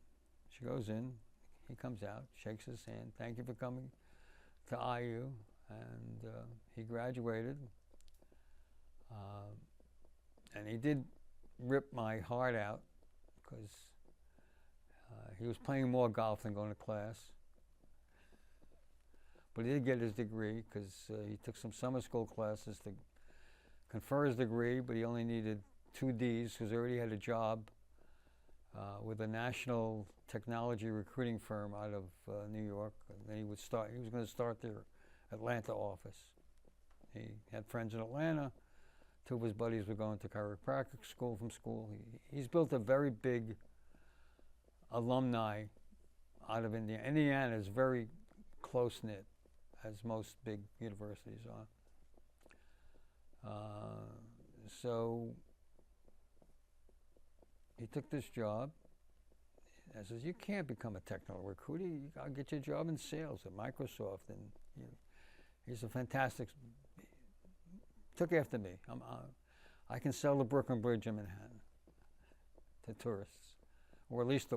She goes in, he comes out, shakes his hand, "Thank you for coming to IU," and he graduated. And he did rip my heart out because he was playing more golf than going to class. But he did get his degree because he took some summer school classes to confer his degree, but he only needed 2 Ds because he already had a job with a national technology recruiting firm out of New York. And then he was going to start their Atlanta office. He had friends in Atlanta. 2 of his buddies were going to chiropractic school from school. He's built a very big alumni out of Indiana. Indiana is very close-knit, as most big universities are. So he took this job. I says, "You can't become a technical recruiter. You gotta get your job in sales at Microsoft." And he's a fantastic. Took after me. I can sell the Brooklyn Bridge in Manhattan to tourists, or at least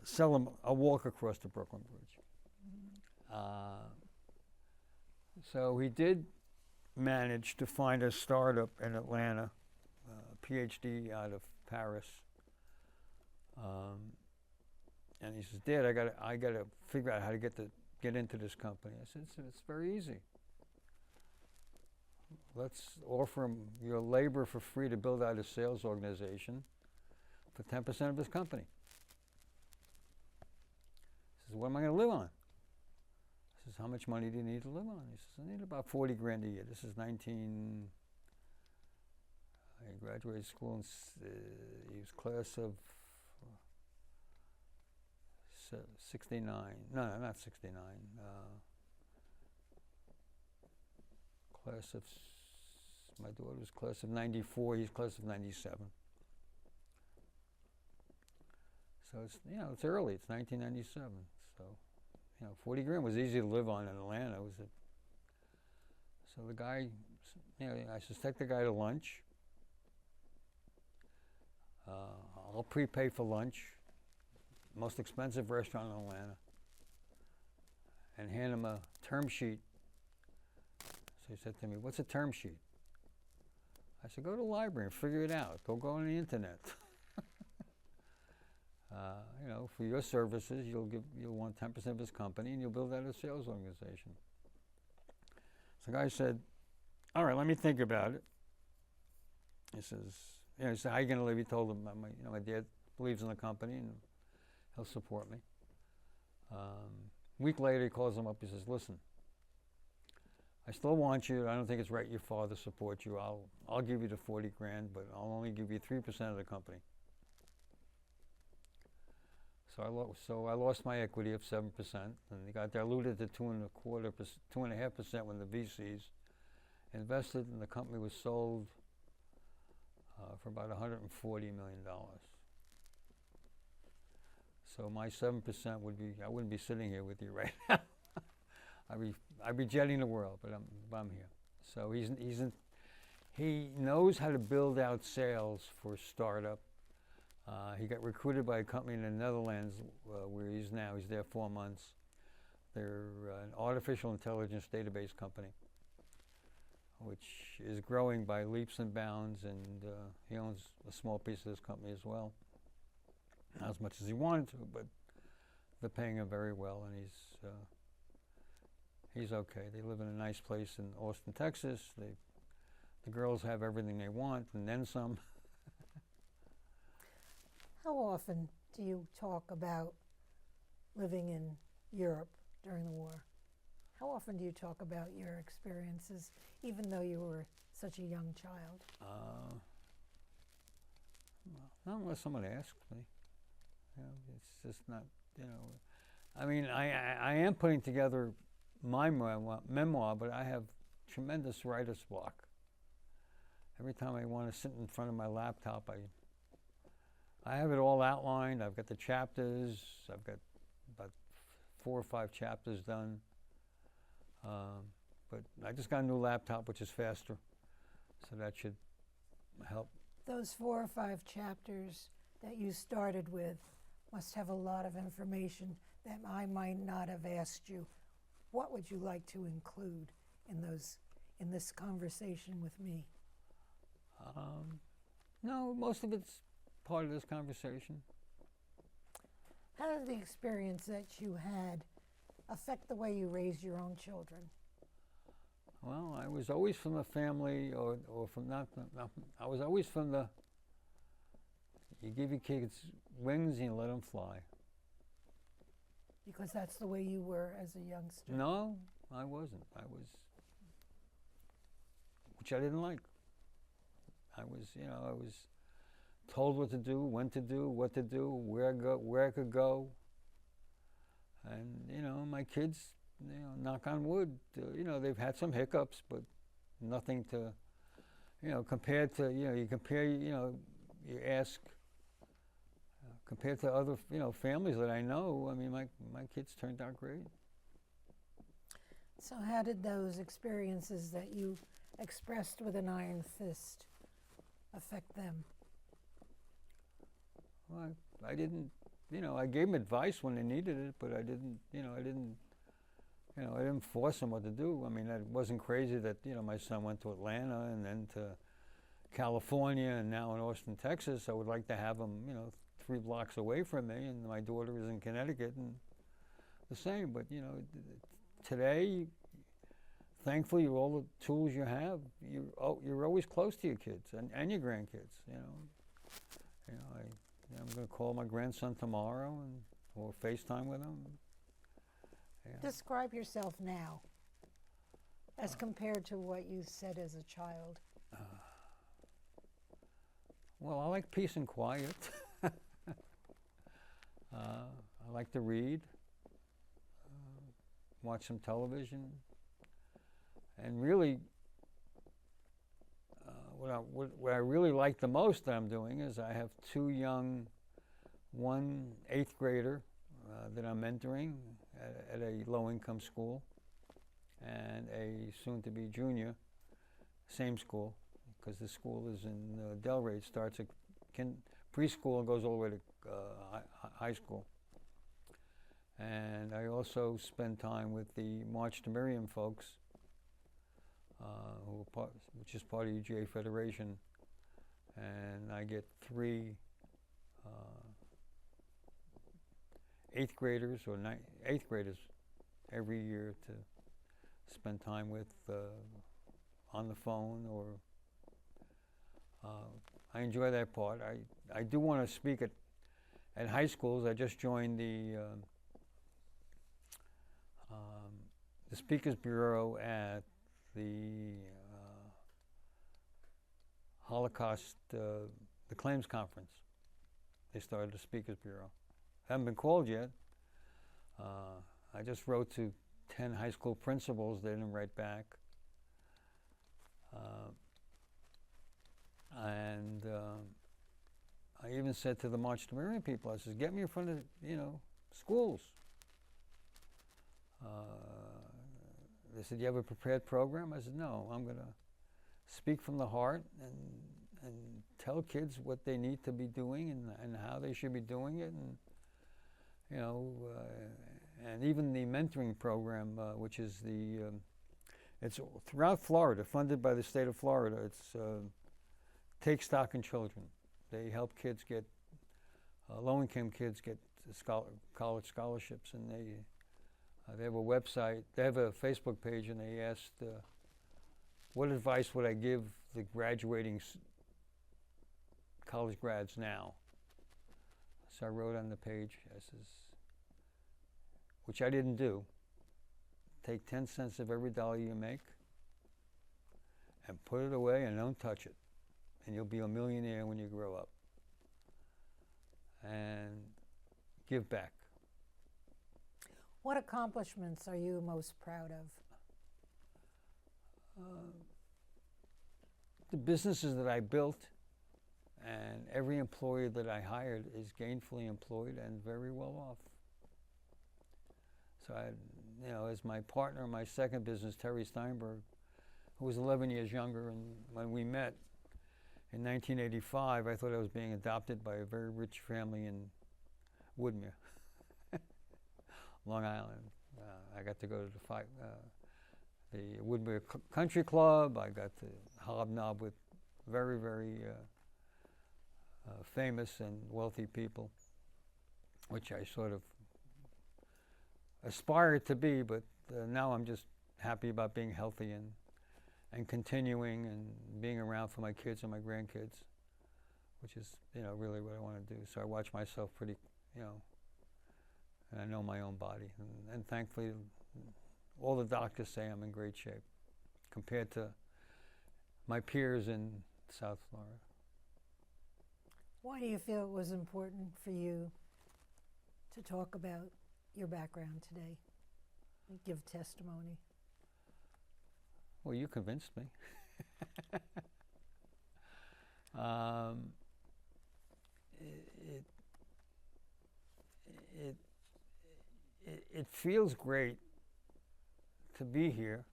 sell them a walk across the Brooklyn Bridge. So he did manage to find a startup in Atlanta, PhD out of Paris. And he says, "Dad, I gotta figure out how to get into this company." I said, "It's very easy. Let's offer him your labor for free to build out a sales organization for 10% of his company." He says, "What am I going to live on?" I says, "How much money do you need to live on?" He says, "I need about 40 grand a year." This is I graduated school he was class of 69. No, not 69. My daughter was class of 94. He's class of 97. So it's early. It's 1997. So 40 grand was easy to live on in Atlanta. So the guy, I said, "Take the guy to lunch. I'll prepay for lunch, most expensive restaurant in Atlanta, and hand him a term sheet." So he said to me, "What's a term sheet?" I said, "Go to the library and figure it out. Go on the internet." For your services, you'll want 10% of his company, and you'll build out a sales organization. So the guy said, "All right, let me think about it." He says, "How are you going to live?" He told him, my dad believes in the company, and he'll support me. A week later, he calls him up. He says, "Listen, I still want you. I don't think it's right your father supports you. I'll give you the 40 grand, but I'll only give you 3% of the company." So I lost my equity of 7%, and it got diluted to 2.5% when the VCs invested, and the company was sold for about $140 million. So my 7% I wouldn't be sitting here with you right now. I'd be jetting the world, but I'm here. So he knows how to build out sales for a startup. He got recruited by a company in the Netherlands where he's now. He's there 4 months. They're an artificial intelligence database company, which is growing by leaps and bounds, and he owns a small piece of this company as well. not as much as he wanted to, but they're paying him very well, and he's okay. They live in a nice place in Austin, Texas. The girls have everything they want, and then some. How often do you talk about living in Europe during the war? How often do you talk about your experiences, even though you were such a young child? Not unless someone asks me. It's just not, I mean, I am putting together my memoir, but I have tremendous writer's block. Every time I want to sit in front of my laptop, I have it all outlined. I've got the chapters. I've got about 4 or 5 chapters done. But I just got a new laptop, which is faster, so that should help. Those 4 or 5 chapters that you started with must have a lot of information that I might not have asked you. What would you like to include in this conversation with me? No, most of it's part of this conversation. How did the experience that you had affect the way you raised your own children? Well, I was always from a family, or from not, I was always from the, you give your kids wings and you let them fly. Because that's the way you were as a youngster. No, I wasn't. Which I didn't like. I was told what to do, when to do, what to do, where I could go. And, my kids, knock on wood, they've had some hiccups, but nothing to, compared to, you compare, you ask, compared to other, families that I know, I mean, my kids turned out great. So how did those experiences that you expressed with an iron fist affect them? Well, I didn't, I gave them advice when they needed it, but I didn't force them what to do. I mean, it wasn't crazy that, my son went to Atlanta and then to California and now in Austin, Texas. I would like to have him, 3 blocks away from me, and my daughter is in Connecticut and the same. But, today, thankfully, with all the tools you have, you're always close to your kids and your grandkids, I'm going to call my grandson tomorrow or FaceTime with him. Yeah. Describe yourself now as compared to what you said as a child. Well, I like peace and quiet. I like to read, watch some television, and really, what I really like the most that I'm doing is I have 2 young, one 8th grader that I'm mentoring at a low-income school, and a soon-to-be junior, same school, because the school is in Delray. It starts at preschool and goes all the way to high school. And I also spend time with the March to Miriam folks, which is part of UGA Federation, and I get 3 8th graders or 8th graders every year to spend time with on the phone, or I enjoy that part. I do want to speak at high schools. I just joined the Speakers Bureau at the Holocaust, the Claims Conference. They started the Speakers Bureau. Haven't been called yet. I just wrote to 10 high school principals. They didn't write back. And I even said to the March to Miriam people, I said, get me in front of, schools. They said, you have a prepared program? I said, no, I'm going to speak from the heart and tell kids what they need to be doing and how they should be doing it. And, and even the mentoring program, which is it's throughout Florida, funded by the state of Florida. It's Take Stock in Children. They help kids get low-income kids get college scholarships, and they have a website. They have a Facebook page, and they asked, what advice would I give the graduating college grads now? So I wrote on the page, I says, which I didn't do, take 10 cents of every dollar you make and put it away and don't touch it. And you'll be a millionaire when you grow up. And give back. What accomplishments are you most proud of? The businesses that I built, and every employee that I hired is gainfully employed and very well off. So as my partner in my second business, Terry Steinberg, who was 11 years younger, and when we met in 1985, I thought I was being adopted by a very rich family in Woodmere, Long Island. I got to go to the Woodmere Country Club. I got to hobnob with very, very famous and wealthy people, which I sort of aspired to be, but now I'm just happy about being healthy and continuing and being around for my kids and my grandkids, which is really what I want to do. So I watch myself pretty, and I know my own body, and thankfully all the doctors say I'm in great shape compared to my peers in South Florida. Why do you feel it was important for you to talk about your background today and give testimony? Well, you convinced me. It feels great to be here,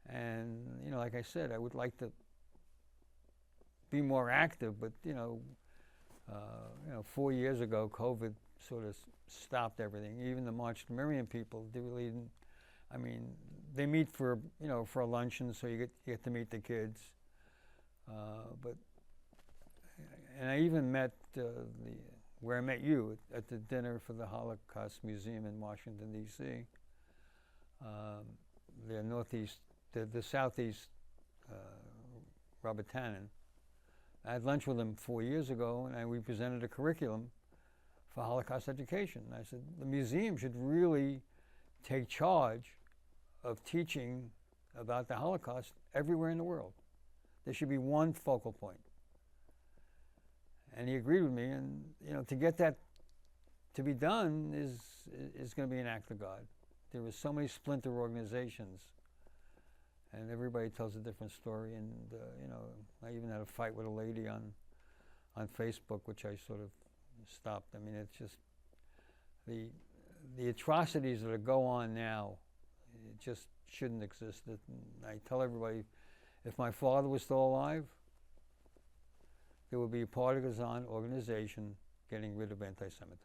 and like I said, I would like to be more active, but 4 years ago, COVID sort of stopped everything. Even the March to Miriam people, they really didn't. I mean, they meet for a luncheon, so you get to meet the kids. And I even met where I met you at the dinner for the Holocaust Museum in Washington D.C. The Southeast Robert Tannen. I had lunch with him 4 years ago, and we presented a curriculum for Holocaust education. And I said, the museum should really take charge of teaching about the Holocaust everywhere in the world. There should be one focal point. And he agreed with me, and to get that to be done is going to be an act of God. There were so many splinter organizations, and everybody tells a different story. And I even had a fight with a lady on Facebook, which I sort of stopped. I mean, it's just the atrocities that go on now. It just shouldn't exist. I tell everybody, if my father was still alive, there would be a partisan organization getting rid of anti-Semitism.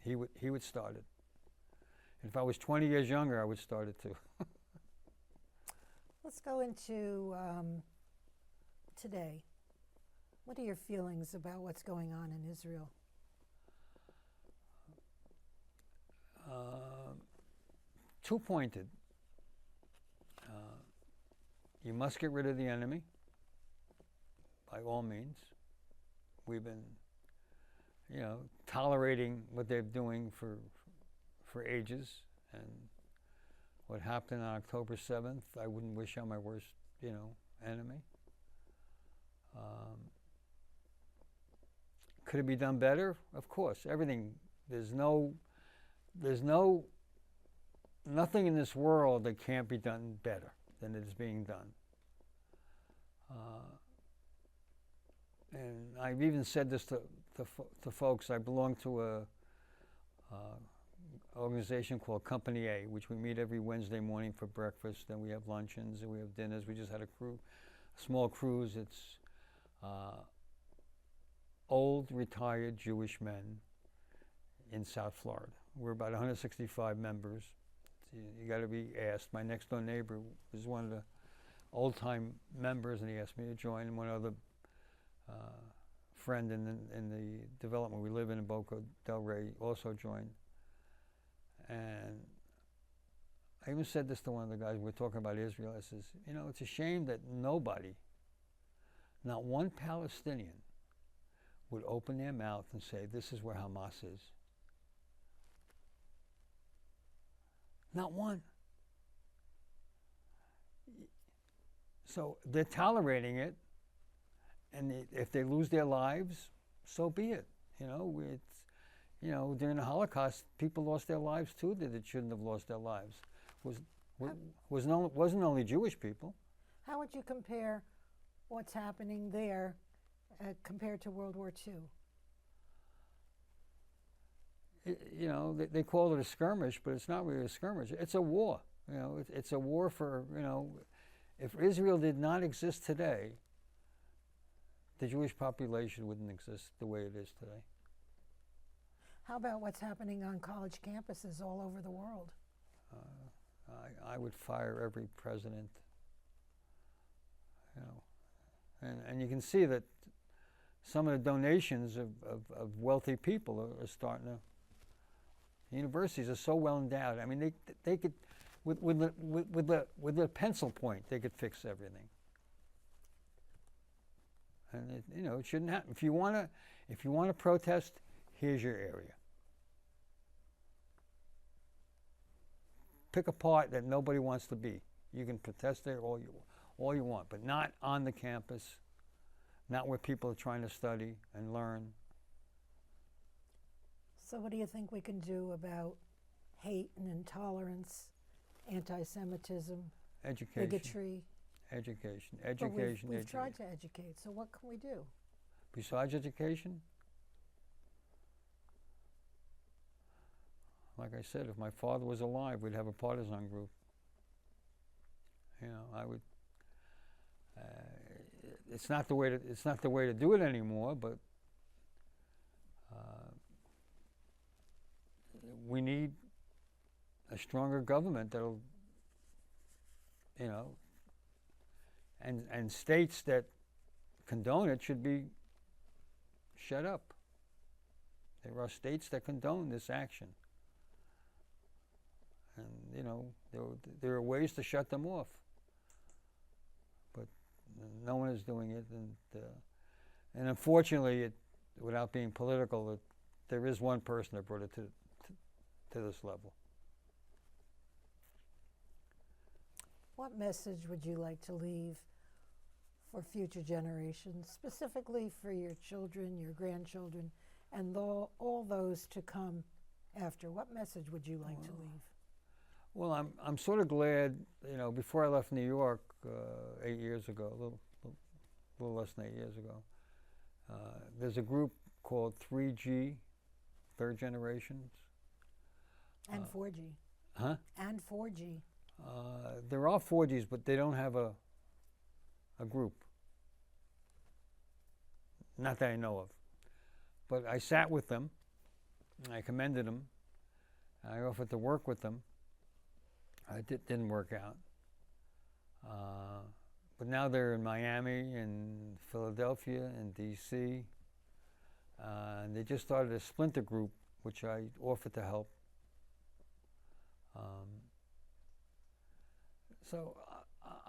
He would start it. And if I was 20 years younger, I would start it too. Let's go into today. What are your feelings about what's going on in Israel? Two-pointed. You must get rid of the enemy, by all means. We've been, tolerating what they're doing for ages, and what happened on October 7th, I wouldn't wish on my worst, enemy. Could it be done better? Of course. Everything. There's nothing in this world that can't be done better than it is being done. And I've even said this to folks. I belong to a organization called Company A, which we meet every Wednesday morning for breakfast, and we have luncheons and we have dinners. We just had a small cruise. It's old, retired Jewish men in South Florida. We're about 165 members. You got to be asked. My next door neighbor was one of the old-time members, and he asked me to join, and one other friend in the development we live in Boca del Rey, also joined. And I even said this to one of the guys, we were talking about Israel. I says, you know, it's a shame that nobody, not one Palestinian, would open their mouth and say, this is where Hamas is. Not one. So they're tolerating it, and if they lose their lives, so be it. You know, during the Holocaust, people lost their lives too that shouldn't have lost their lives. Wasn't only Jewish people. How would you compare what's happening there compared to World War II? You know, they call it a skirmish, but it's not really a skirmish. It's a war. You know, it's a war for, you know, if Israel did not exist today, the Jewish population wouldn't exist the way it is today. How about what's happening on college campuses all over the world? I would fire every president. You know, and you can see that some of the donations of wealthy people are starting to. Universities are so well endowed. I mean, they could, with the pencil point, they could fix everything. And it shouldn't happen. If you want to protest, here's your area. Pick a part that nobody wants to be. You can protest there all you want, but not on the campus, not where people are trying to study and learn. So what do you think we can do about hate and intolerance, anti-Semitism, Education. bigotry? Education. But we've tried to educate, so what can we do? Besides education? Like I said, if my father was alive, we'd have a partisan group. You know, I would. It's not the way to do it anymore. But we need a stronger government that'll, you know, and states that condone it should be shut up. There are states that condone this action. And, you know, there are ways to shut them off. But no one is doing it. And unfortunately, without being political, there is one person that brought it to this level. What message would you like to leave for future generations, specifically for your children, your grandchildren, and all those to come after? What message would you like to leave? Well, I'm sort of glad, you know, before I left New York 8 years ago, a little less than 8 years ago, there's a group called 3G, Third Generations. And 4G. Huh? And 4G. There are 4Gs, but they don't have a group. Not that I know of. But I sat with them, I commended them, I offered to work with them. It didn't work out. But now they're in Miami and Philadelphia and DC. And they just started a splinter group, which I offered to help. So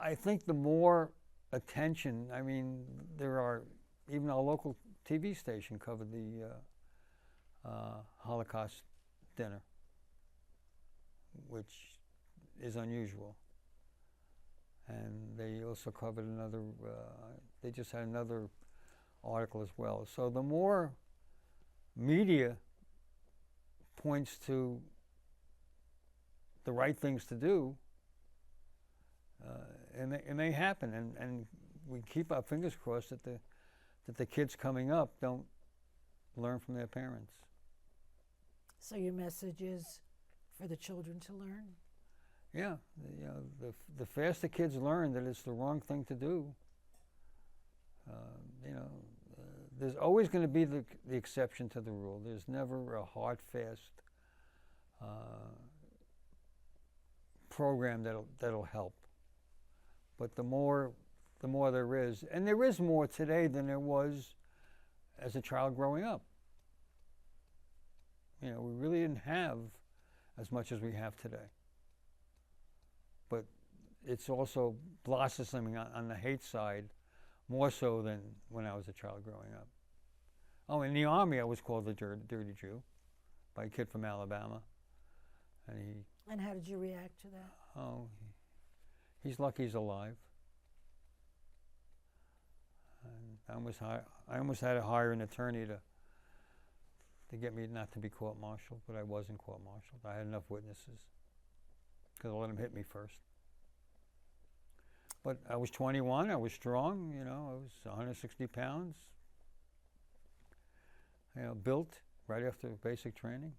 I think the more attention, I mean, even our local TV station covered the Holocaust dinner, which is unusual. And they also covered another, they just had another article as well. So the more media points to the right things to do, it may happen. And we keep our fingers crossed that the kids coming up don't learn from their parents. So your message is for the children to learn? Yeah, you know, the faster kids learn that it's the wrong thing to do, you know, there's always going to be the exception to the rule. There's never a hard, fast program that'll help. But the more there is, and there is more today than there was as a child growing up. You know, we really didn't have as much as we have today. But it's also blossoming on the hate side more so than when I was a child growing up. Oh, in the Army, I was called the dirty Jew by a kid from Alabama. And how did you react to that? He's lucky he's alive. And I almost had to hire an attorney to get me not to be court-martialed, but I wasn't court-martialed. I had enough witnesses because I let him hit me first. But I was 21, I was strong, you know, I was 160 pounds, you know, built right after basic training.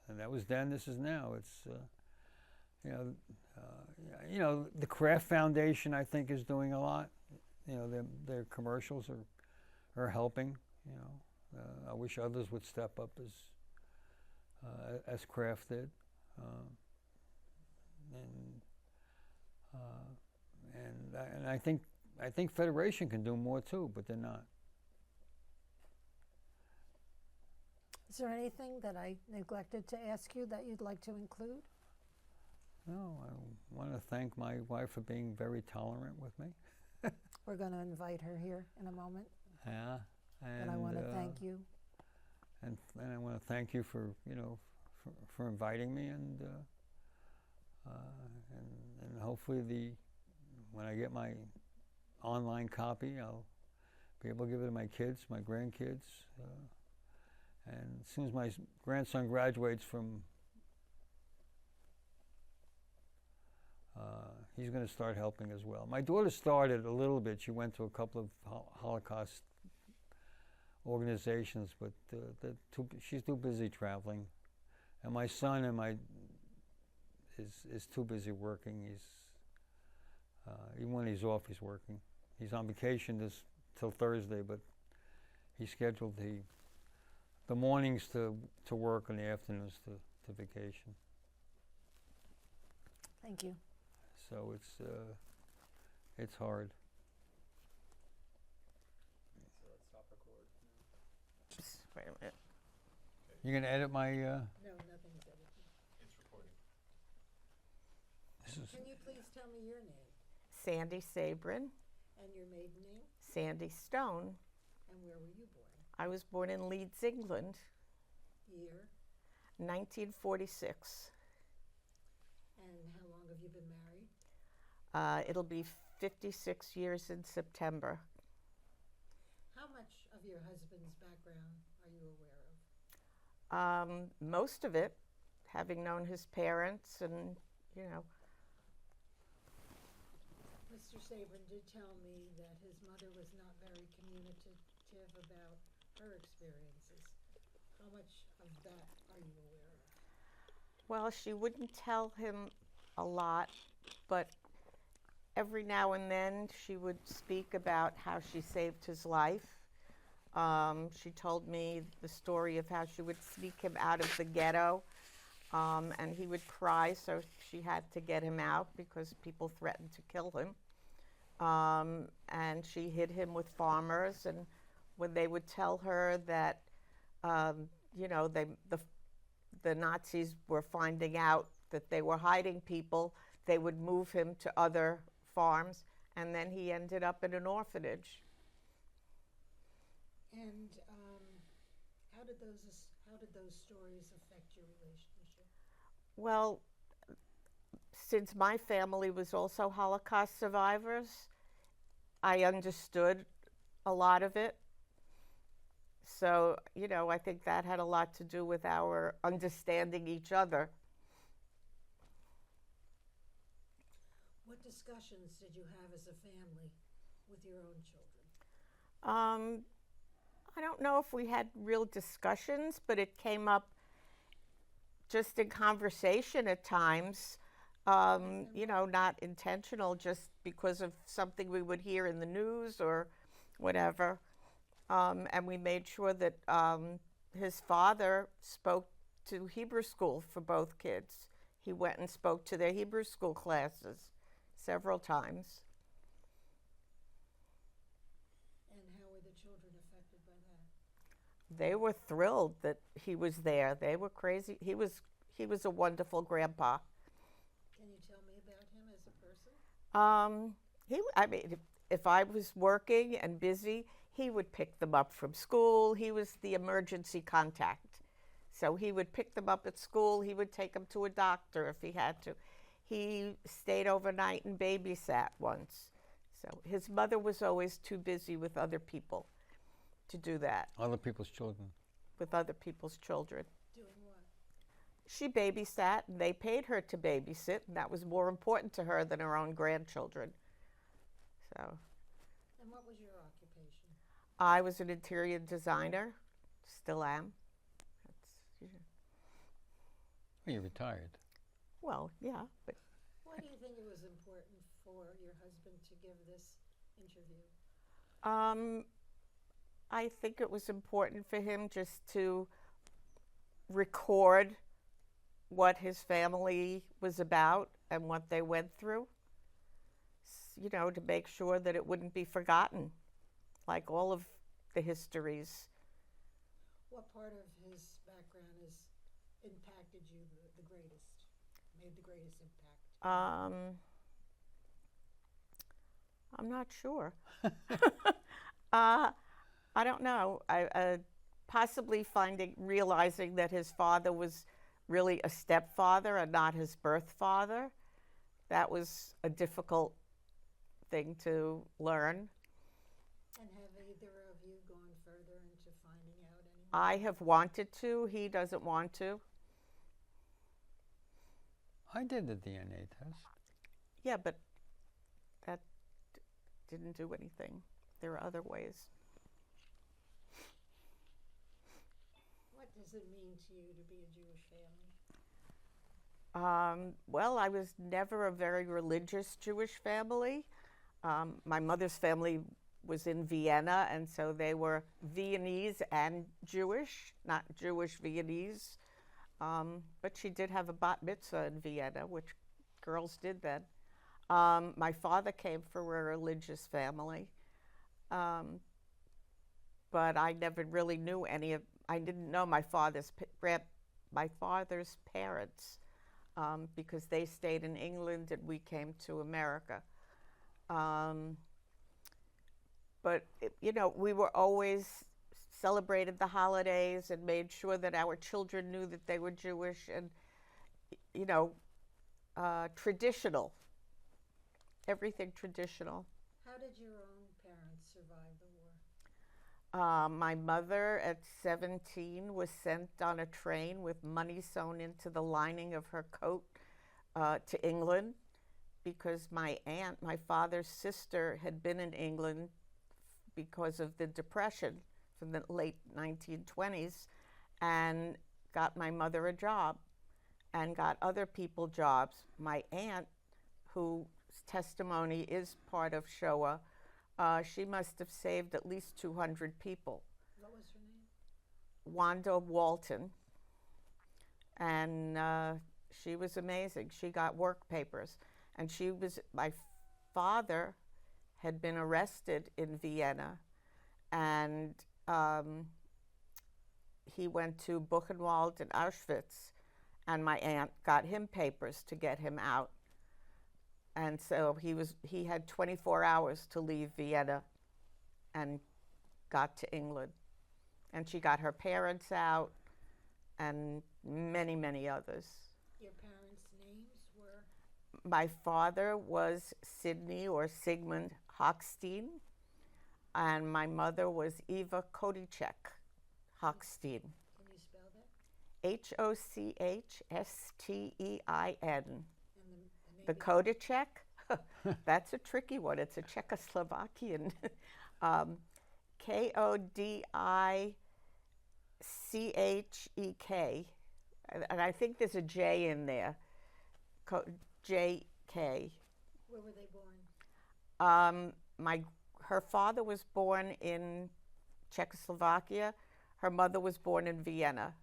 And that was then, this is now. It's, you know, the Kraft Foundation, I think, is doing a lot. You know, their commercials are helping, you know. I wish others would step up as Kraft did. And I think Federation can do more too, but they're not. Is there anything that I neglected to ask you that you'd like to include? No, I want to thank my wife for being very tolerant with me. We're going to invite her here in a moment. Yeah, And I want to thank you. And I want to thank you for, you know, for inviting me, and hopefully when I get my online copy, I'll be able to give it to my kids, my grandkids, and as soon as my grandson graduates from, he's going to start helping as well. My daughter started a little bit. She went to a couple of Holocaust organizations, but she's too busy traveling. And my son is too busy working. Even when he's off, he's working. He's on vacation till Thursday, but he scheduled the mornings to work and the afternoons to vacation. Thank you. So it's hard. So let's stop record. Just wait a minute. You gonna edit my? No, nothing's edited. It's recording. This is, Can you please tell me your name Sandy Sabrin, and your maiden name? Sandy Stone. And where were you born? I was born in Leeds, England, Year? 1946. And how long have you been married? It'll be 56 years in September. How much of your husband's background are you aware of? Most of it, having known his parents and, you know. Mr. Sabrin did tell me that his mother was not very communicative about her experiences. How much of that are you aware of? Well, she wouldn't tell him a lot, but every now and then she would speak about how she saved his life. She told me the story of how she would sneak him out of the ghetto, and he would cry, so she had to get him out because people threatened to kill him. And she hid him with farmers, and when they would tell her that, you know, the Nazis were finding out that they were hiding people, they would move him to other farms, and then he ended up in an orphanage. And how did those stories affect your relationship? Well, since my family was also Holocaust survivors, I understood a lot of it. So, you know, I think that had a lot to do with our understanding each other. What discussions did you have as a family with your own children? I don't know if we had real discussions, but it came up just in conversation at times. You know, not intentional, just because of something we would hear in the news or whatever. And we made sure that his father spoke to Hebrew school for both kids. He went and spoke to their Hebrew school classes several times. And how were the children They were thrilled that he was there. They were crazy. He was a wonderful grandpa. Can you tell me about him as a person? I mean, if I was working and busy, he would pick them up from school. He was the emergency contact. So he would pick them up at school. He would take them to a doctor if he had to. He stayed overnight and babysat once. So his mother was always too busy with other people to do that, Other people's children. with other people's children. Doing what? She babysat, and they paid her to babysit, and that was more important to her than her own grandchildren. So And what was your occupation? I was an interior designer, still am. Well, you retired. Well, yeah, but Why do you think it was important for your husband to give this interview? I think it was important for him just to record what his family was about and what they went through, you know, to make sure that it wouldn't be forgotten, like all of the histories. What part of his background has impacted you the greatest, made the greatest impact? I'm not sure. I don't know. I possibly realizing that his father was really a stepfather and not his birth father. That was a difficult thing to learn. And have either of you gone further into finding out anything? I have wanted to. He doesn't want to. I did the DNA test. Yeah, but that didn't do anything. There are other ways. What does it mean to you to be a Jewish family? Well, I was never a very religious Jewish family. My mother's family was in Vienna, and so they were Viennese and Jewish, not Jewish Viennese. But she did have a bat mitzvah in Vienna, which girls did then. My father came from a religious family, but I never really knew I didn't know my father's parents because they stayed in England and we came to America. But, you know, we were always celebrated the holidays and made sure that our children knew that they were Jewish and, you know, traditional. Everything traditional. How did your own parents survive the war? My mother at 17 was sent on a train with money sewn into the lining of her coat to England because my aunt, my father's sister, had been in England because of the Depression from the late 1920s and got my mother a job and got other people jobs. My aunt, whose testimony is part of Shoah, she must have saved at least 200 people. What was her name? Wanda Walton. And she was amazing. She got work papers. And my father had been arrested in Vienna, and he went to Buchenwald and Auschwitz, and my aunt got him papers to get him out. And so he had 24 hours to leave Vienna and got to England. And she got her parents out and many, many others. Your parents' names were? My father was Sidney or Sigmund Hochstein, and my mother was Eva Kodichek Hochstein. Can you spell that? Hochstein. And The Kodichek, that's a tricky one. It's a Czechoslovakian. Kodichek. And I think there's a J in there. J.K. Where were they born? Her father was born in Czechoslovakia. Her mother was born in Vienna.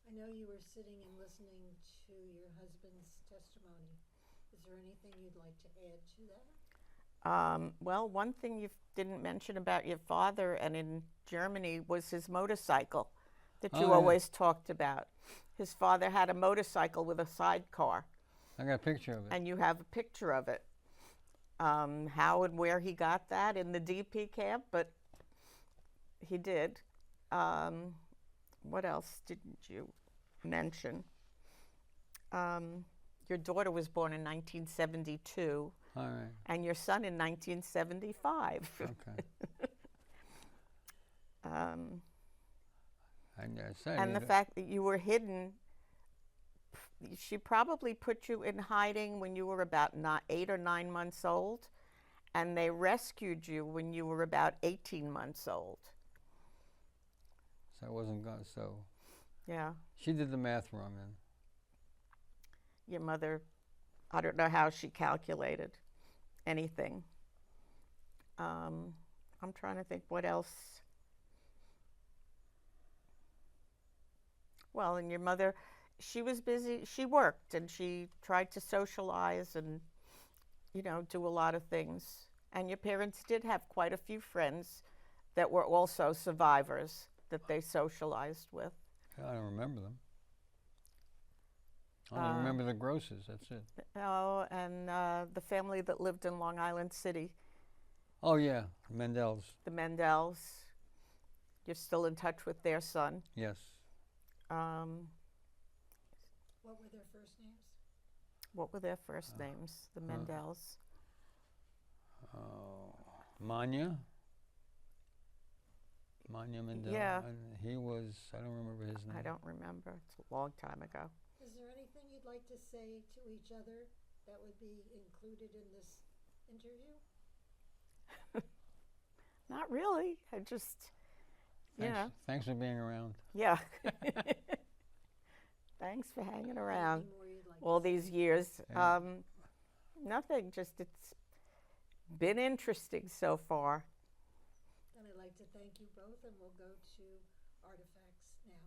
I know you were sitting and listening to your husband's testimony. Is there anything you'd like to add to that? Well, one thing you didn't mention about your father and in Germany was his motorcycle that you Oh, yeah. always talked about. His father had a motorcycle with a sidecar, I got a picture of it. and you have a picture of it. How and where he got that in the DP camp, but he did. What else didn't you mention? Your daughter was born in 1972, All right. and your son in 1975. Okay. I said And the fact that you were hidden, she probably put you in hiding when you were about 8 or 9 months old, and they rescued you when you were about 18 months old. so I wasn't going. So Yeah, she did the math wrong then. your mother, I don't know how she calculated anything. I'm trying to think what else. Well, and your mother, she was busy. She worked and she tried to socialize and, do a lot of things. And your parents did have quite a few friends that were also survivors that they socialized with. I don't remember them. I only remember the grosses. That's it. Oh, and the family that lived in Long Island City, Oh yeah, Mendel's. the Mendels. You're still in touch with their son. Yes. What were their first names? What were their first names? The Mendels. Manya. Manya Mendel. Yeah. And he was. I don't remember his name. I don't remember. It's a long time ago. Is there anything you'd like to say to each other that would be included in this interview? Not really. I just, Thanks for being around. yeah. Thanks for hanging around Anything more you'd like all to say? these years. Yeah. Nothing. Just it's been interesting so far. Then I'd like to thank you both, and we'll go to artifacts now.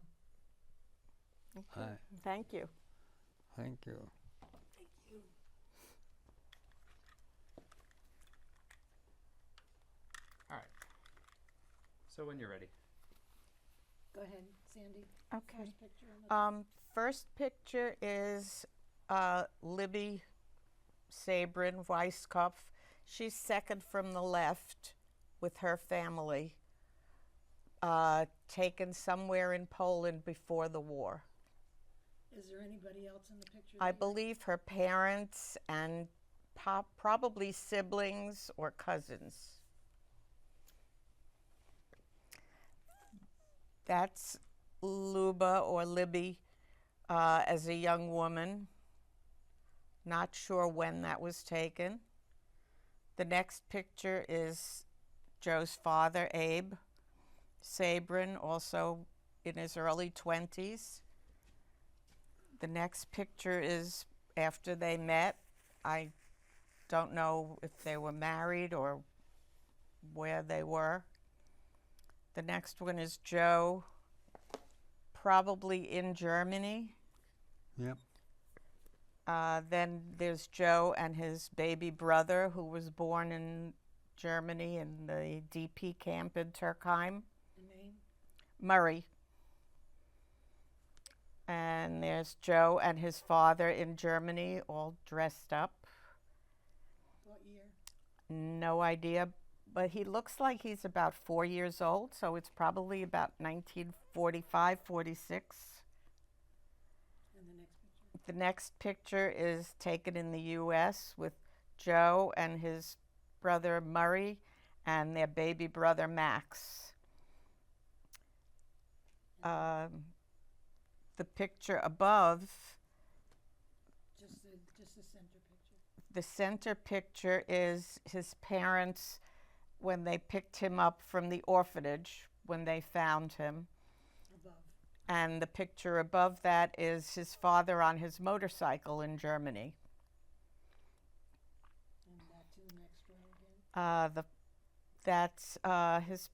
Hi. Thank you. Thank you. Thank you. All right. So when you're ready. Go ahead, Sandy. Okay. First picture on the First picture is Libby Sabrin Weisskopf. She's second from the left with her family, taken somewhere in Poland before the war. Is there anybody else in the picture? I that you- believe her parents and probably siblings or cousins. That's Luba or Libby as a young woman. Not sure when that was taken. The next picture is Joe's father, Abe Sabrin, also in his early 20s. The next picture is after they met. I don't know if they were married or where they were. The next one is Joe, probably in Germany. Yep. Then there's Joe and his baby brother, who was born in Germany in the DP camp in Turkheim. The name? Murray. And there's Joe and his father in Germany, all dressed up. What year? No idea, but he looks like he's about 4 years old, so it's probably about 1945, 46. And the next picture? The next picture is taken in the U.S. with Joe and his brother Murray and their baby brother Max. The picture above, Just the center picture. the center picture is his parents when they picked him up from the orphanage, when they found him. Above. And the picture above that is his father on his motorcycle in Germany. And back to the next row again. That's his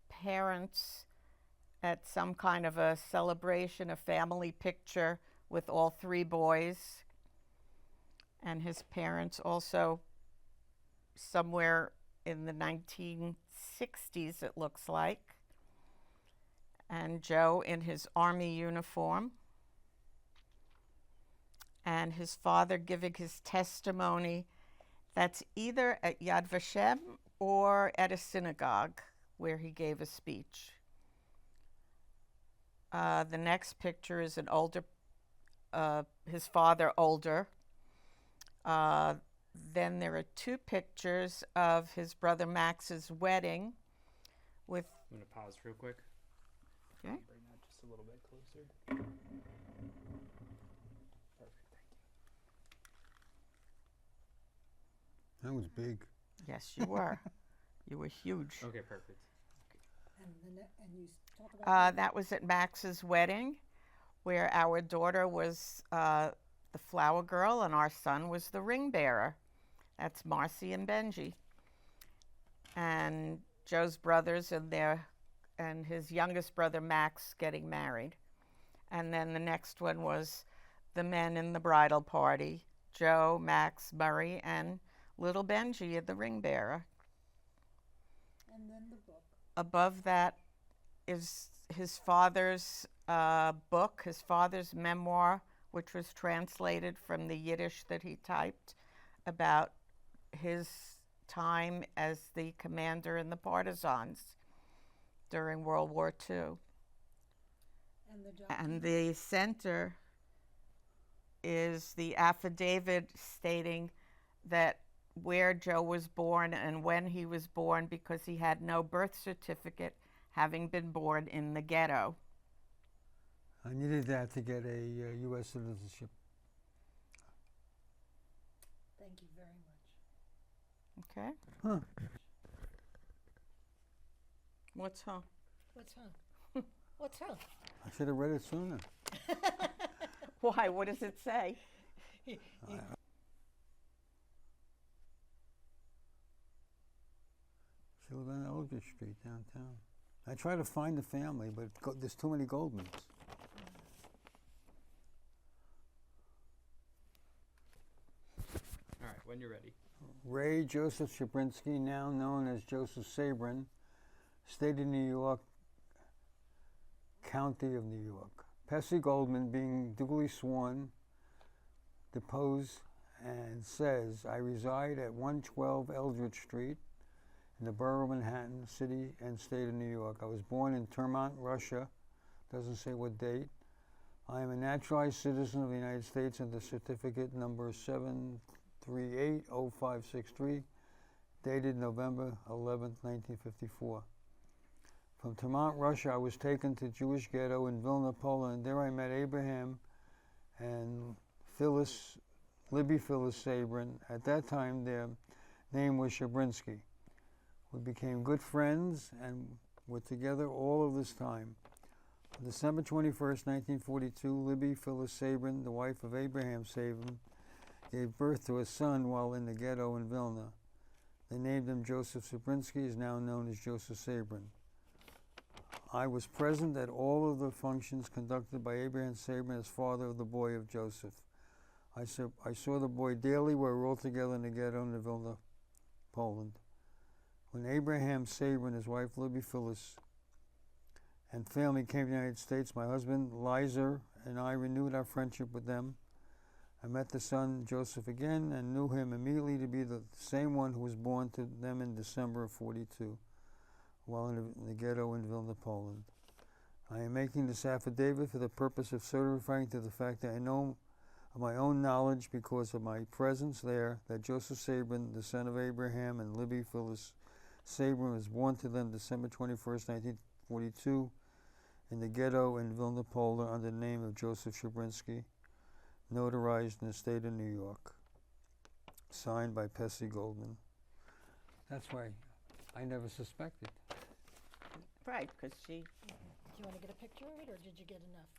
parents at some kind of a celebration, a family picture with all 3 boys. And his parents also somewhere in the 1960s, it looks like. And Joe in his army uniform. And his father giving his testimony. That's either at Yad Vashem or at a synagogue where he gave a speech. The next picture is an older, his father older. Then there are two pictures of his brother Max's wedding with, I'm gonna pause real quick. okay, Bring that just a little bit closer. Perfect. Thank you. That was big. yes, you were. You were huge. Okay, perfect. And you talk about That was at Max's wedding, where our daughter was the flower girl and our son was the ring bearer. That's Marcy and Benji. And Joe's brothers and his youngest brother Max getting married. And then the next one was the men in the bridal party, Joe, Max, Murray, and little Benji, the ring bearer. and then the book. Above that is his father's book, his father's memoir, which was translated from the Yiddish that he typed about his time as the commander in the partisans during World War II. And the center is the affidavit stating that where Joe was born and when he was born, because he had no birth certificate, having been born in the ghetto. I needed that to get a U.S. citizenship. Thank you very much. Okay? Huh. What's huh? What's huh? What's huh? I should have read it sooner. Why? What does it say? She lived on Eldridge Street downtown. I tried to find the family, but there's too many Goldmans. All right, when you're ready. Ray Joseph Shabrinsky, now known as Joseph Sabrin, State of New York, County of New York. Percy Goldman, being duly sworn, deposed and says, I reside at 112 Eldridge Street in the borough of Manhattan, city and state of New York. I was born in Termont, Russia. Doesn't say what date. I am a naturalized citizen of the United States under certificate number 7380563, dated November 11th, 1954. From Termont, Russia, I was taken to Jewish ghetto in Vilna, Poland. There I met Abraham and Libby Phyllis Sabrin. At that time, their name was Shabrinsky. We became good friends and were together all of this time. On December 21st, 1942, Libby Phyllis Sabrin, the wife of Abraham Sabrin, gave birth to a son while in the ghetto in Vilna. They named him Joseph Shabrinsky, is now known as Joseph Sabrin. I was present at all of the functions conducted by Abraham Sabrin as father of the boy of Joseph. I saw the boy daily. We were all together in the ghetto in Vilna, Poland. When Abraham Sabrin, his wife Libby Phyllis, and family came to the United States, my husband Lizer and I renewed our friendship with them. I met the son Joseph again and knew him immediately to be the same one who was born to them in December of '42, while in the ghetto in Vilna, Poland. I am making this affidavit for the purpose of certifying to the fact that I know of my own knowledge, because of my presence there, that Joseph Sabrin, the son of Abraham and Libby Phyllis Sabrin, was born to them December 21st, 1942, in the ghetto in Vilna, Poland, under the name of Joseph Shabrinsky, notarized in the state of New York, signed by Percy Goldman. That's why I never suspected. Right, because she. Do you want to get a picture of it, or did you get enough?